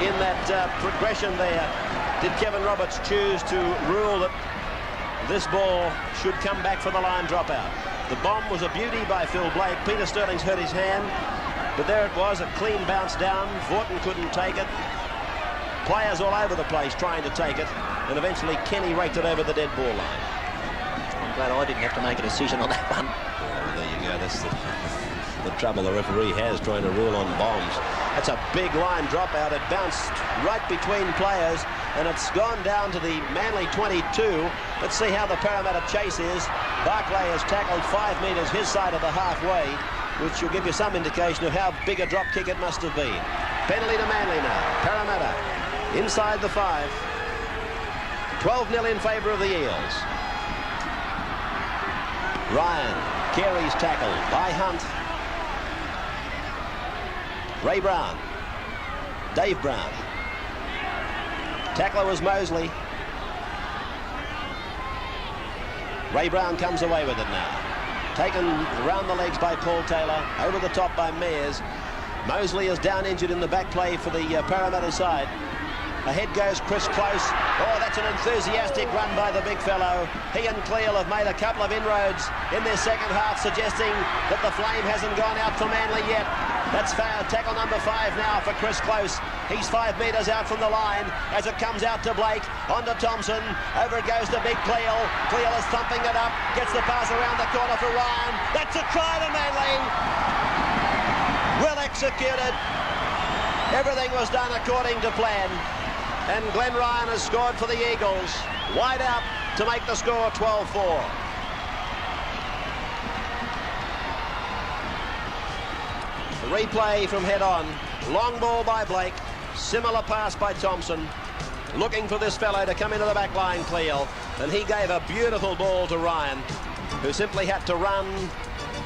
in that progression there did Kevin Roberts choose to rule that this ball should come back for the line dropout. The bomb was a beauty by Phil Blake. Peter Sterling's hurt his hand, but there it was, a clean bounce down. Vorton couldn't take it. Players all over the place trying to take it, and eventually Kenny raked it over the dead ball line. I'm glad I didn't have to make a decision on that one. Well, there you go. That's the trouble the referee has trying to rule on bombs. That's a big line dropout. It bounced right between players, and it's gone down to the Manly 22. Let's see how the Parramatta chase is. Barclay has tackled 5 metres his side of the halfway, which will give you some indication of how big a drop kick it must have been. Penalty to Manly now. Parramatta inside the 5. 12-0 in favour of the Eels. Ryan, Carey's tackle by Hunt. Ray Brown. Dave Brown. Tackler was Mosley. Ray Brown comes away with it now. Taken around the legs by Paul Taylor. Over the top by Mears. Mosley is down injured in the back play for the Parramatta side. Ahead goes Chris Close. Oh, that's an enthusiastic run by the big fellow. He and Cleal have made a couple of inroads in their second half, suggesting that the flame hasn't gone out for Manly yet. That's foul. Tackle number 5 now for Chris Close. He's 5 metres out from the line as it comes out to Blake. On to Thompson. Over it goes to big Cleal. Cleal is thumping it up. Gets the pass around the corner for Ryan. That's a try to Manly. Well executed. Everything was done according to plan. And Glenn Ryan has scored for the Eagles. Wide out to make the score 12-4. The replay from head on. Long ball by Blake. Similar pass by Thompson. Looking for this fellow to come into the back line, Cleal. And he gave a beautiful ball to Ryan, who simply had to run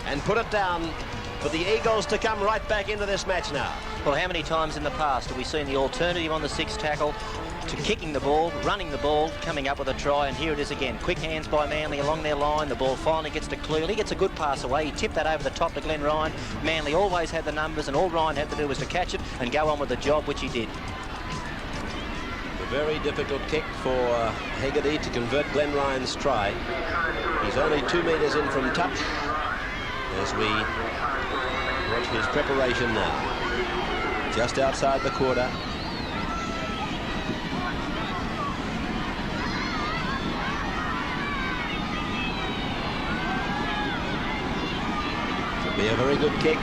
and put it down for the Eagles to come right back into this match now. Well, how many times in the past have we seen the alternative on the 6th tackle to kicking the ball, running the ball, coming up with a try, and here it is again. Quick hands by Manly along their line. The ball finally gets to Cleal. He gets a good pass away. He tipped that over the top to Glenn Ryan. Manly always had the numbers, and all Ryan had to do was to catch it and go on with the job, which he did. A very difficult kick for Hegarty to convert Glenn Ryan's try. He's only 2 metres in from touch as we watch his preparation now. Just outside the quarter. Could be a very good kick.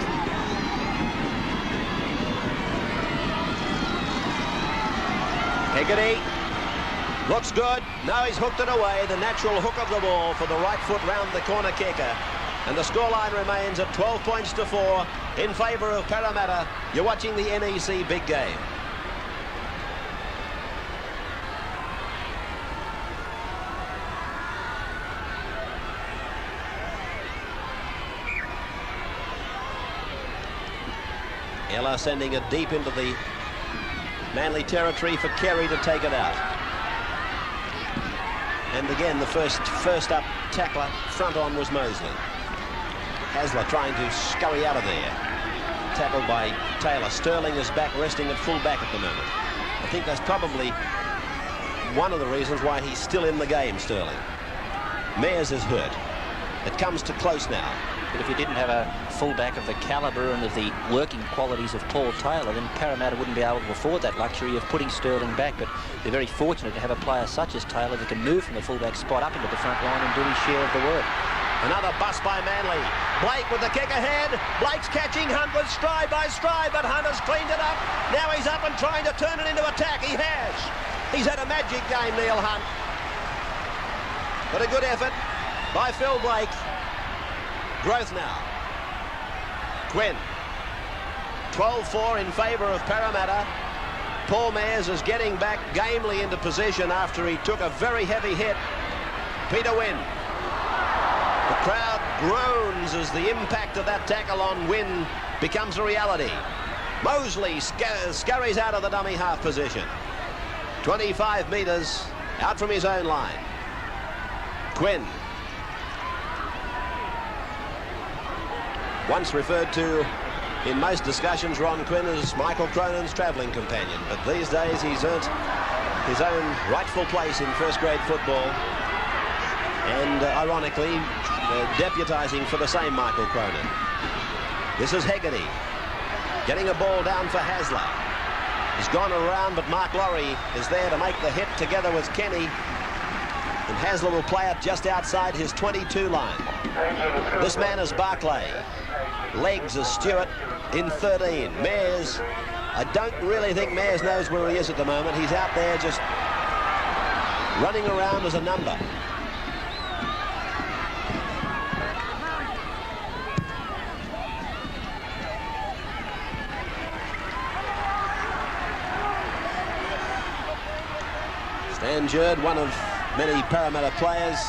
Hegarty looks good. Now he's hooked it away. The natural hook of the ball for the right foot round the corner kicker. And the scoreline remains at 12 points to 4 in favour of Parramatta. You're watching the NEC big game. Ella sending it deep into the Manly territory for Kerry to take it out. And again, the first up tackler front on was Mosley. Hasler trying to scurry out of there. Tackled by Taylor. Sterling is back, resting at full back at the moment. I think that's probably one of the reasons why he's still in the game, Sterling. Mears is hurt. It comes to Close now. But if you didn't have a fullback of the calibre and of the working qualities of Paul Taylor, then Parramatta wouldn't be able to afford that luxury of putting Sterling back. But they're very fortunate to have a player such as Taylor that can move from the fullback spot up into the front line and do his share of the work. Another bust by Manly. Blake with the kick ahead. Blake's catching Hunt with stride by stride, but Hunt has cleaned it up. Now he's up and trying to turn it into attack. He has. He's had a magic game, Neil Hunt. But a good effort by Phil Blake. Growth now. Quinn. 12-4 in favour of Parramatta. Paul Mears is getting back gamely into position after he took a very heavy hit. Peter Wynn. The crowd groans as the impact of that tackle on Wynn becomes a reality. Mosley scurries out of the dummy half position. 25 metres out from his own line. Quinn. Once referred to in most discussions, Ron Quinn, as Michael Cronin's travelling companion. But these days he's earned his own rightful place in first-grade football. And ironically, deputising for the same Michael Cronin. This is Hegarty getting a ball down for Hasler. He's gone around, but Mark Laurie is there to make the hit together with Kenny. And Hasler will play it just outside his 22 line. This man is Barclay. Legs is Stewart in 13. Mayers, I don't really think Mayers knows where he is at the moment. He's out there just running around as a number. Stan Jerd, one of many Parramatta players,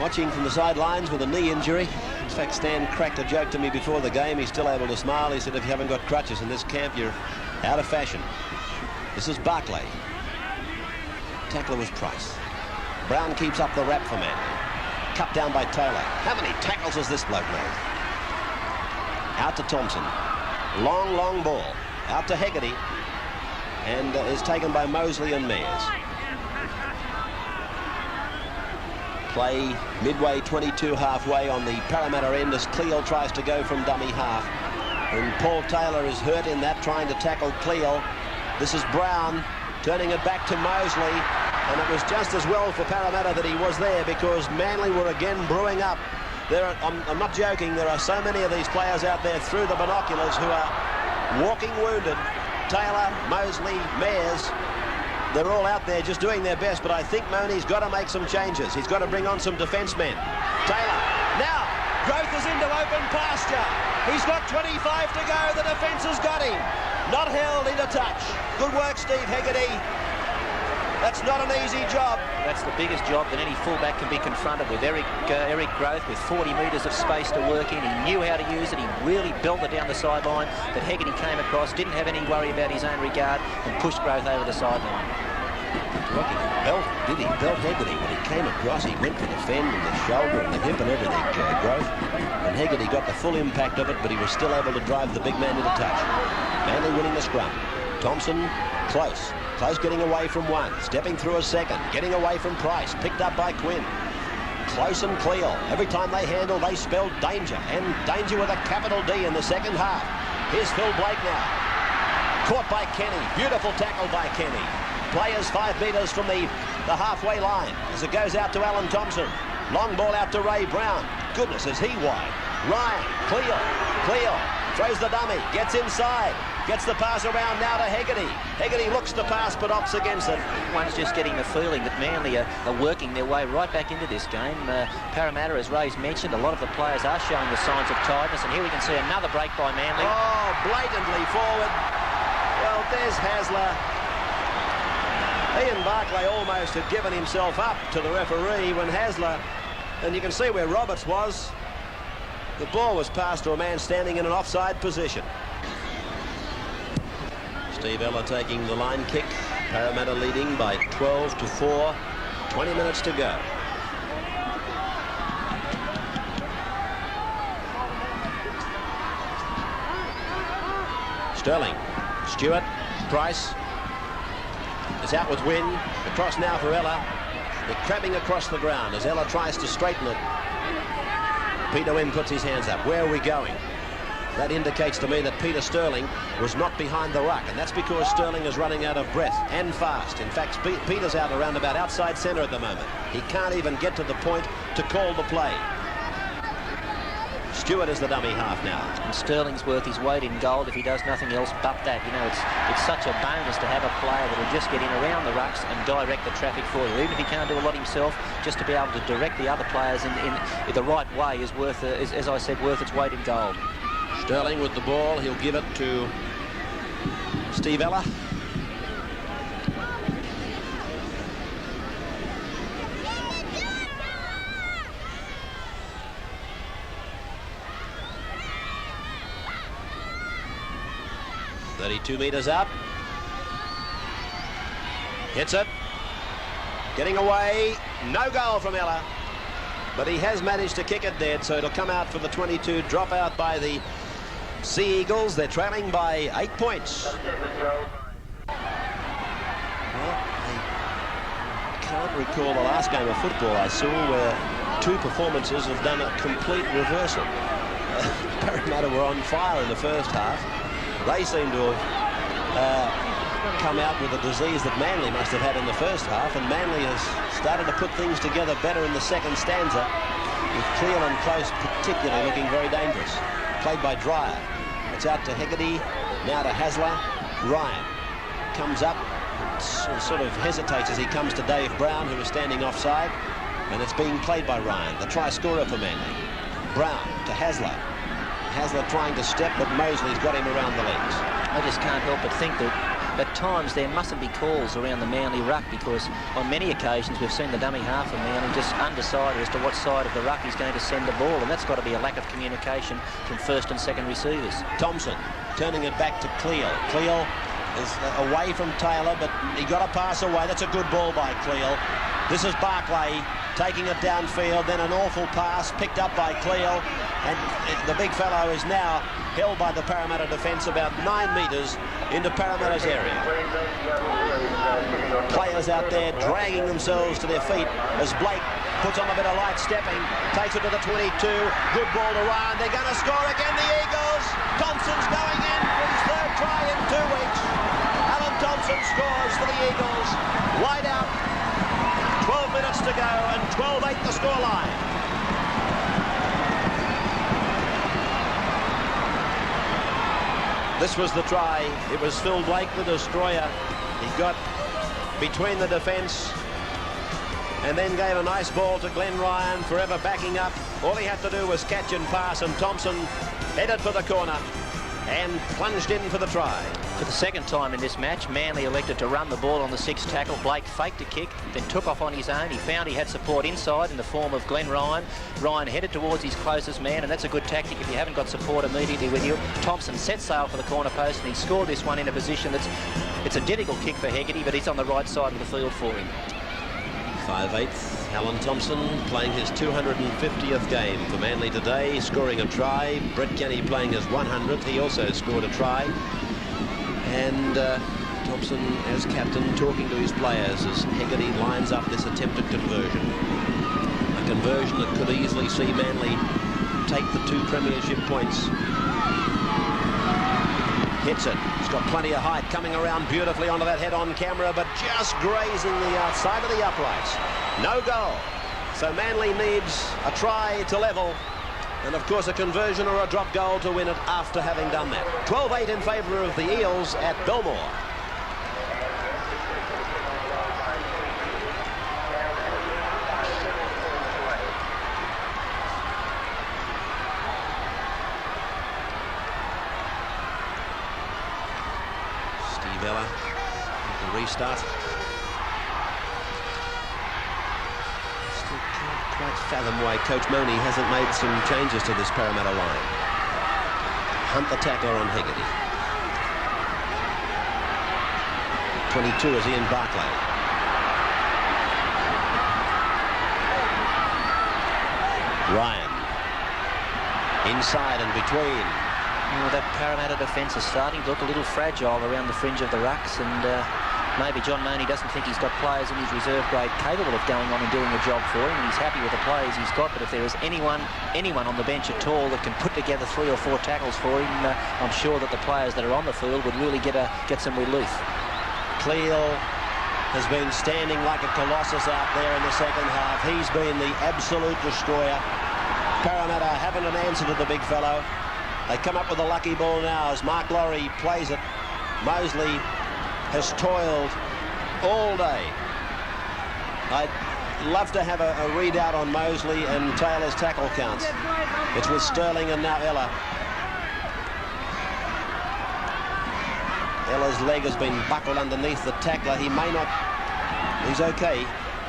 watching from the sidelines with a knee injury. In fact, Stan cracked a joke to me before the game. He's still able to smile. He said, if you haven't got crutches in this camp, you're out of fashion. This is Barclay. Tackler was Price. Brown keeps up the rap for Manly. Cut down by Taylor. How many tackles has this bloke made? Out to Thompson. Long, long ball. Out to Hegarty. And is taken by Mosley and Mayers. Play midway, 22 halfway on the Parramatta end as Cleal tries to go from dummy half. And Paul Taylor is hurt in that, trying to tackle Cleal. This is Brown turning it back to Mosley. And it was just as well for Parramatta that he was there, because Manly were again brewing up. I'm not joking, there are so many of these players out there through the binoculars who are walking wounded. Taylor, Mosley, Mayers, they're all out there just doing their best, but I think Mooney's got to make some changes. He's got to bring on some defence men. Taylor, now, Growth is into open pasture. He's got 25 to go. The defence has got him. Not held into touch. Good work, Steve Hegarty. That's not an easy job. That's the biggest job that any fullback can be confronted with. Eric Growth with 40 metres of space to work in. He knew how to use it. He really belted down the sideline. But Hegarty came across, didn't have any worry about his own regard, and pushed Growth over the sideline. Belt, did he? Belt Hegarty. When he came across, he went for the fend and the shoulder and the hip and everything, Growth. And Hegarty got the full impact of it, but he was still able to drive the big man into touch. Manly winning the scrum. Thompson, close. Close getting away from one. Stepping through a second. Getting away from Price. Picked up by Quinn. Close and Cleal. Every time they handle, they spell danger. And danger with a capital D in the second half. Here's Phil Blake now. Caught by Kenny. Beautiful tackle by Kenny. Players 5 metres from the halfway line as it goes out to Alan Thompson. Long ball out to Ray Brown. Goodness, is he wide. Ryan, Cleal, throws the dummy, gets inside, gets the pass around now to Hegarty. Hegarty looks to pass but opts against it. One's just getting the feeling that Manly are working their way right back into this game. Parramatta, as Ray's mentioned, a lot of the players are showing the signs of tiredness, and here we can see another break by Manly. Oh, blatantly forward. Well, there's Hasler. Ian Barclay almost had given himself up to the referee when Hasler, and you can see where Roberts was. The ball was passed to a man standing in an offside position. Steve Ella taking the line kick. Parramatta leading by 12 to 4. 20 minutes to go. Sterling, Stewart, Price. It's out with Wynn. Across now for Ella. They're crabbing across the ground as Ella tries to straighten it. Peter Wynn puts his hands up. Where are we going? That indicates to me that Peter Sterling was not behind the ruck, and that's because Sterling is running out of breath and fast. In fact, Peter's out around about outside centre at the moment. He can't even get to the point to call the play. Stewart is the dummy half now. And Sterling's worth his weight in gold if he does nothing else but that. You know, it's such a bonus to have a player that will just get in around the rucks and direct the traffic for you. Even if he can't do a lot himself, just to be able to direct the other players in the right way is worth, as I said, worth its weight in gold. Sterling with the ball. He'll give it to Steve Ella. Mosley, 2 metres up. Hits it. Getting away. No goal from Ella. But he has managed to kick it dead, so it'll come out for the 22. Drop out by the Sea Eagles. They're trailing by 8 points. Well, I can't recall the last game of football I saw where 2 performances have done a complete reversal. Parramatta were on fire in the first half. They seem to have come out with a disease that Manly must have had in the first half, and Manly has started to put things together better in the second stanza, with Cleal and Close particularly looking very dangerous. Played by Dreyer. It's out to Hegarty, now to Hasler. Ryan comes up, sort of hesitates as he comes to Dave Brown, who is standing offside, and it's being played by Ryan, the try scorer for Manly. Brown to Hasler. Hasler trying to step, but Mosley's got him around the legs. I just can't help but think that at times there mustn't be calls around the Manly ruck, because on many occasions we've seen the dummy half of Manly just undecided as to what side of the ruck he's going to send the ball, and that's got to be a lack of communication from first and second receivers. Thompson turning it back to Cleal. Cleal is away from Taylor, but he got a pass away. That's a good ball by Cleal. This is Barclay taking it downfield, then an awful pass picked up by Cleal, and the big fellow is now held by the Parramatta defence about 9 metres into Parramatta's area. Players out there dragging themselves to their feet as Blake puts on a bit of light stepping, takes it to the 22, good ball to Ryan. They're going to score again, the Eagles. Thompson's going in for his 3rd try in 2 weeks. Alan Thompson scores for the Eagles. Wide out, 12 minutes to go, and 12-8 the scoreline. This was the try. It was Phil Blake, the destroyer. He got between the defence and then gave a nice ball to Glenn Ryan, forever backing up. All he had to do was catch and pass, and Thompson headed for the corner and plunged in for the try. For the second time in this match, Manly elected to run the ball on the 6th tackle. Blake faked a kick, then took off on his own. He found he had support inside in the form of Glenn Ryan. Ryan headed towards his closest man, and that's a good tactic if you haven't got support immediately with you. Thompson set sail for the corner post, and he scored this one in a position it's a difficult kick for Hegarty, but he's on the right side of the field for him. 5/8, Alan Thompson playing his 250th game for Manly today, scoring a try. Brett Kenny playing his 100th. He also scored a try. And Thompson, as captain, talking to his players as Hegarty lines up this attempted conversion. A conversion that could easily see Manly take the 2 premiership points. Hits it. He's got plenty of height, coming around beautifully onto that head-on camera, but just grazing the outside of the uprights. No goal. So Manly needs a try to level, and of course a conversion or a drop goal to win it after having done that. 12-8 in favour of the Eels at Belmore. Bella, the restart. Still can't quite fathom why Coach Money hasn't made some changes to this Parramatta line. Hunt the tackler on Hegarty. 22 is Ian Barclay. Ryan. Inside and between. Well, that Parramatta defence is starting to look a little fragile around the fringe of the rucks, and maybe John Mooney doesn't think he's got players in his reserve grade capable of going on and doing the job for him, and he's happy with the players he's got. But if there is anyone on the bench at all that can put together 3 or 4 tackles for him, I'm sure that the players that are on the field would really get some relief. Cleal has been standing like a colossus out there in the second half. He's been the absolute destroyer. Parramatta haven't an answer to the big fellow. They come up with a lucky ball now as Mark Laurie plays it. Mosley has toiled all day. I'd love to have a readout on Mosley and Taylor's tackle counts. It's with Sterling and now Ella. Ella's leg has been buckled underneath the tackler. He may not... He's okay,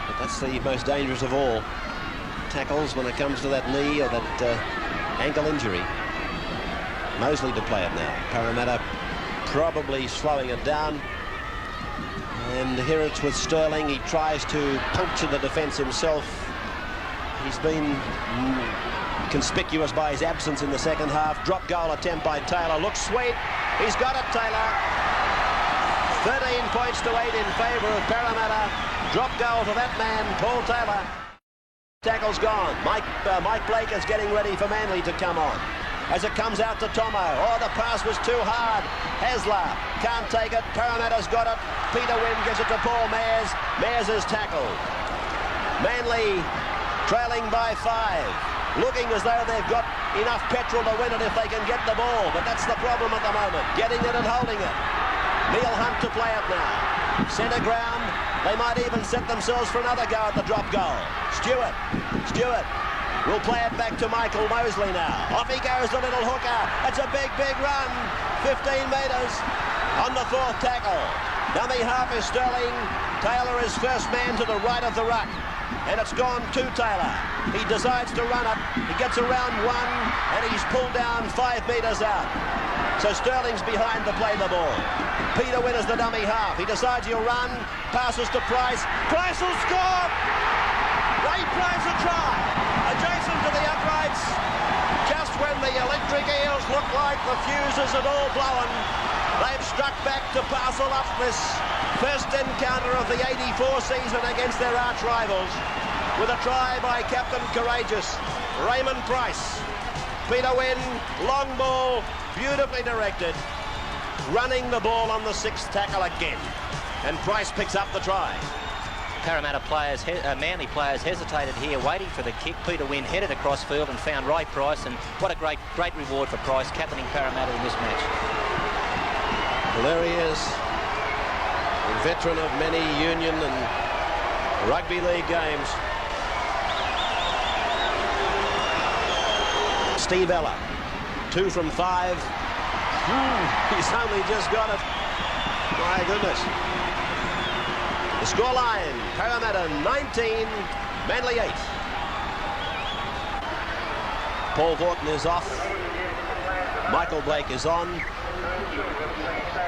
but that's the most dangerous of all tackles when it comes to that knee or that ankle injury. Mosley to play it now. Parramatta probably slowing it down. And here it's with Sterling. He tries to puncture the defence himself. He's been conspicuous by his absence in the second half. Drop goal attempt by Taylor. Looks sweet. He's got it, Taylor. 13 points to 8 in favour of Parramatta. Drop goal for that man, Paul Taylor. Tackle's gone. Mike Blake is getting ready for Manly to come on. As it comes out to Tomo. Oh, the pass was too hard. Hasler can't take it. Parramatta's got it. Peter Wynn gives it to Paul Mayers. Mayers is tackled. Manly trailing by 5. Looking as though they've got enough petrol to win it if they can get the ball. But that's the problem at the moment. Getting it and holding it. Neil Hunt to play it now. Centre ground. They might even set themselves for another go at the drop goal. Stewart will play it back to Michael Mosley now. Off he goes, the little hooker. It's a big, big run. 15 metres on the 4th tackle. Dummy half is Sterling. Taylor is first man to the right of the ruck. And it's gone to Taylor. He decides to run it. He gets around 1 and he's pulled down 5 metres out. So Sterling's behind to play the ball. Peter Wynn is the dummy half. He decides he'll run. Passes to Price. Price will score! Ray Price a try. Adjacent to the uprights. Just when the electric eels look like the fuses had all blown, they've struck back to parcel up this first encounter of the 84 season against their arch rivals with a try by Captain Courageous, Raymond Price. Peter Wynn, long ball, beautifully directed, running the ball on the 6th tackle again. And Price picks up the try. Parramatta players, Manly players hesitated here, waiting for the kick. Peter Wynn headed across field and found Ray Price, and what a great reward for Price, captaining Parramatta in this match. Well, there he is, a veteran of many union and rugby league games. Steve Ella, 2 from 5. He's only just got it. My goodness. The scoreline, Parramatta 19, Manly 8. Paul Vaughton is off. Michael Blake is on.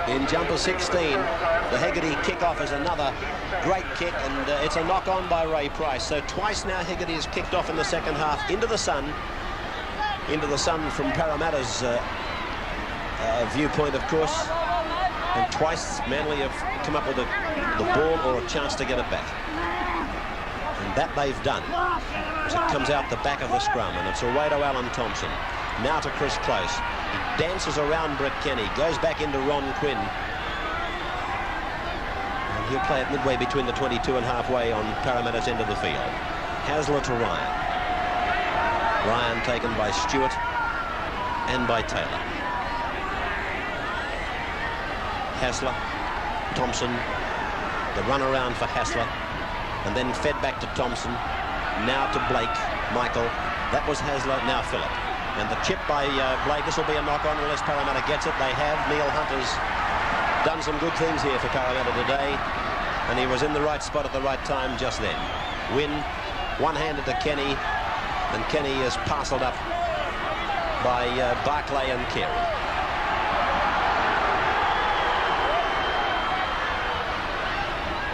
In jumper 16, the Hegarty kick-off is another great kick, and it's a knock-on by Ray Price. So twice now Hegarty has kicked off in the second half into the sun from Parramatta's viewpoint, of course. And twice Manly have come up with the ball or a chance to get it back. And that they've done. As it comes out the back of the scrum, and it's away to Alan Thompson. Now to Chris Close. He dances around Brett Kenny, goes back into Ron Quinn. And he'll play it midway between the 22 and halfway on Parramatta's end of the field. Hasler to Ryan. Ryan taken by Stewart and by Taylor. Hasler, Thompson, the run around for Hasler, and then fed back to Thompson, now to Blake, Michael. That was Hasler, now Phillip. And the chip by Blake, this will be a knock-on unless Parramatta gets it. They have. Neil Hunter's done some good things here for Parramatta today, and he was in the right spot at the right time just then. Wynn, one-handed to Kenny, and Kenny is parcelled up by Barclay and Carey.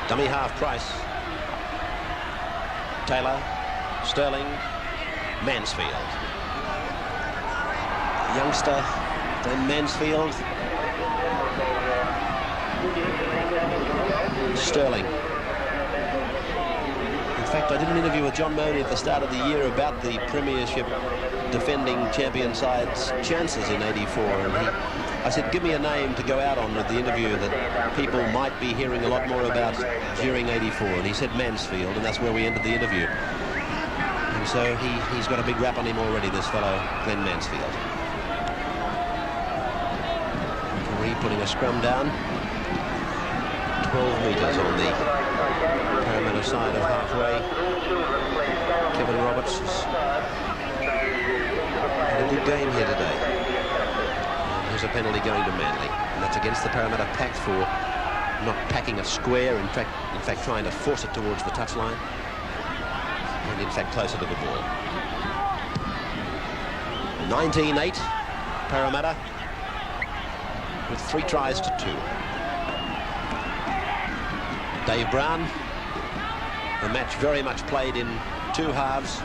Dummy half Price. Taylor, Sterling, Mansfield. Youngster, then Mansfield. Sterling. In fact, I did an interview with John Mooney at the start of the year about the Premiership defending champion side's chances in '84, and I said, give me a name to go out on with the interview that people might be hearing a lot more about during '84, and he said Mansfield, and that's where we ended the interview. And so he's got a big rap on him already, this fellow, Glenn Mansfield. Referee putting a scrum down. 12 metres on the Parramatta side of halfway. Kevin Roberts has had a good game here today. And there's a penalty going to Manly, and that's against the Parramatta pack for not packing it square, in fact trying to force it towards the touchline, and in fact closer to the ball. 19-8 Parramatta. with 3 tries to 2. Dave Brown, the match very much played in 2 halves,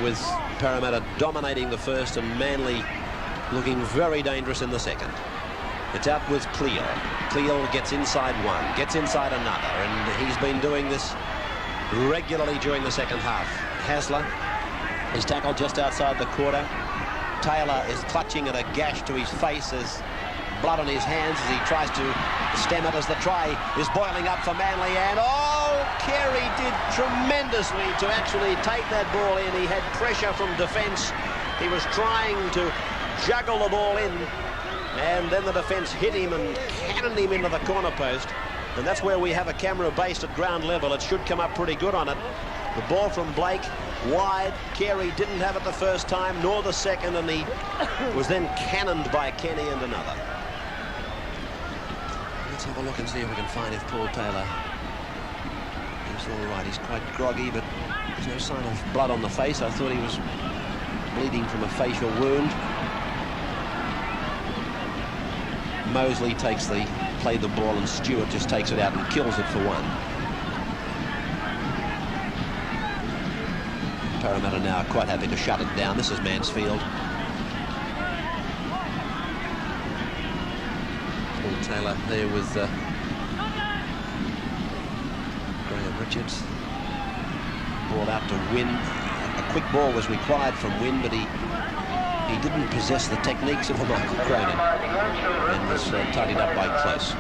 with Parramatta dominating the first and Manly looking very dangerous in the second. It's out with Cleo. Cleo gets inside one, gets inside another, and he's been doing this regularly during the second half. Hasler is tackled just outside the quarter. Taylor is clutching at a gash to his face. There's blood on his hands as he tries to stem it as the try is boiling up for Manly. And oh, Carey did tremendously to actually take that ball in. He had pressure from defence. He was trying to juggle the ball in, and then the defence hit him and cannoned him into the corner post. And that's where we have a camera based at ground level. It should come up pretty good on it. The ball from Blake, wide. Carey didn't have it the first time, nor the second, and he was then cannoned by Kenny and another. Let's have a look and see if we can find if Paul Taylor is all right. He's quite groggy, but there's no sign of blood on the face. I thought he was bleeding from a facial wound. Mosley played the ball, and Stewart just takes it out and kills it for 1. Parramatta now quite happy to shut it down. This is Mansfield. Paul Taylor there with Graham Richards. Ball out to Wynn. A quick ball was required from Wynn, but he didn't possess the techniques of a Michael Cronin and was tidied up by Close.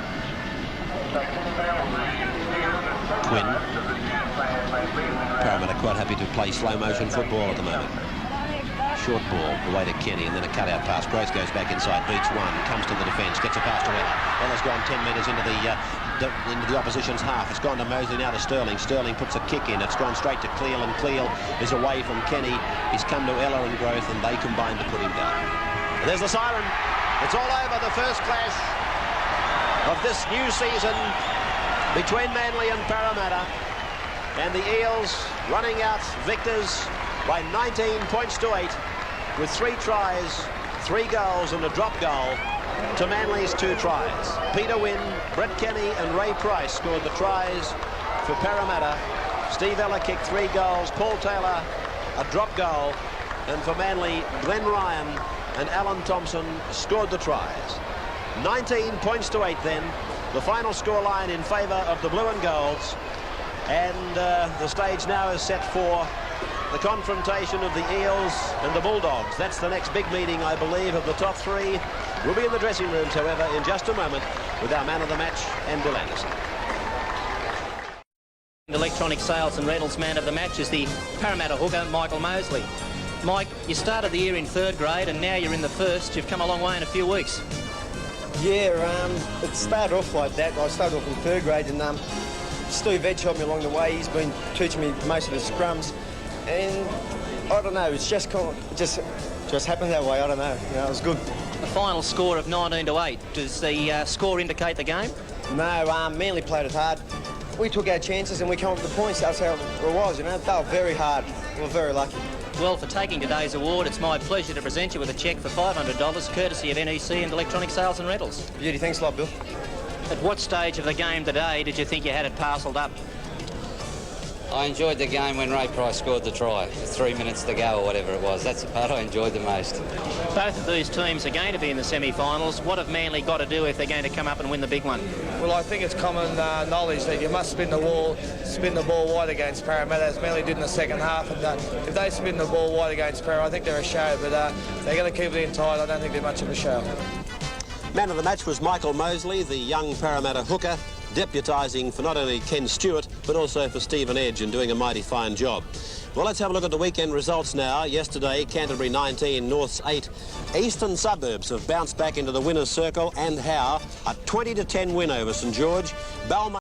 Quinn. Parramatta quite happy to play slow-motion football at the moment. Short ball away to Kenny, and then a cut-out pass. Gross goes back inside, beats 1, comes to the defence, gets a pass to Ella. Ella's gone 10 metres into the opposition's half. It's gone to Mosley, now to Sterling. Sterling puts a kick in. It's gone straight to Cleel, and Cleel is away from Kenny. He's come to Ella and Growth, and they combine to put him down. There's the siren. It's all over. The first clash of this new season between Manly and Parramatta. And the Eels running out victors by 19 points to 8 with 3 tries, 3 goals and a drop goal to Manly's 2 tries. Peter Wynn, Brett Kenny and Ray Price scored the tries for Parramatta. Steve Ella kicked 3 goals, Paul Taylor a drop goal, and for Manly, Glenn Ryan and Alan Thompson scored the tries. 19 points to 8 then, the final scoreline in favour of the Blue and Golds. And the stage now is set for the confrontation of the Eels and the Bulldogs. That's the next big meeting, I believe, of the top 3. We'll be in the dressing rooms, however, in just a moment with our man of the match and Bill Anderson. Electronic Sales and Rentals man of the match is the Parramatta hooker, Michael Mosley. Mike, you started the year in 3rd grade and now you're in the 1st. You've come a long way in a few weeks. Yeah, it started off like that. I started off in 3rd grade, and Steve Edge helped me along the way. He's been teaching me most of the scrums, and I don't know, it's just kind of, just happened that way. I don't know. You know, it was good. A final score of 19-8. Does the score indicate the game? No, Manly played it hard. We took our chances and we came up with the points. That's how it was. You know, they were very hard. We were very lucky. Well, for taking today's award, it's my pleasure to present you with a cheque for $500, courtesy of NEC and Electronic Sales and Rentals. Beauty, thanks a lot, Bill. At what stage of the game today did you think you had it parcelled up? I enjoyed the game when Ray Price scored the try, with 3 minutes to go or whatever it was. That's the part I enjoyed the most. Both of these teams are going to be in the semi-finals. What have Manly got to do if they're going to come up and win the big one? Well, I think it's common knowledge that you must spin the ball wide against Parramatta, as Manly did in the second half. And if they spin the ball wide against Parramatta, I think they're a show. But they're going to keep it in tight. I don't think they're much of a show. Man of the match was Michael Mosley, the young Parramatta hooker, deputising for not only Ken Stewart, but also for Stephen Edge, and doing a mighty fine job. Well, let's have a look at the weekend results now. Yesterday, Canterbury 19, Norths 8. Eastern Suburbs have bounced back into the winner's circle, and how? A 20-10 win over St George. Balmain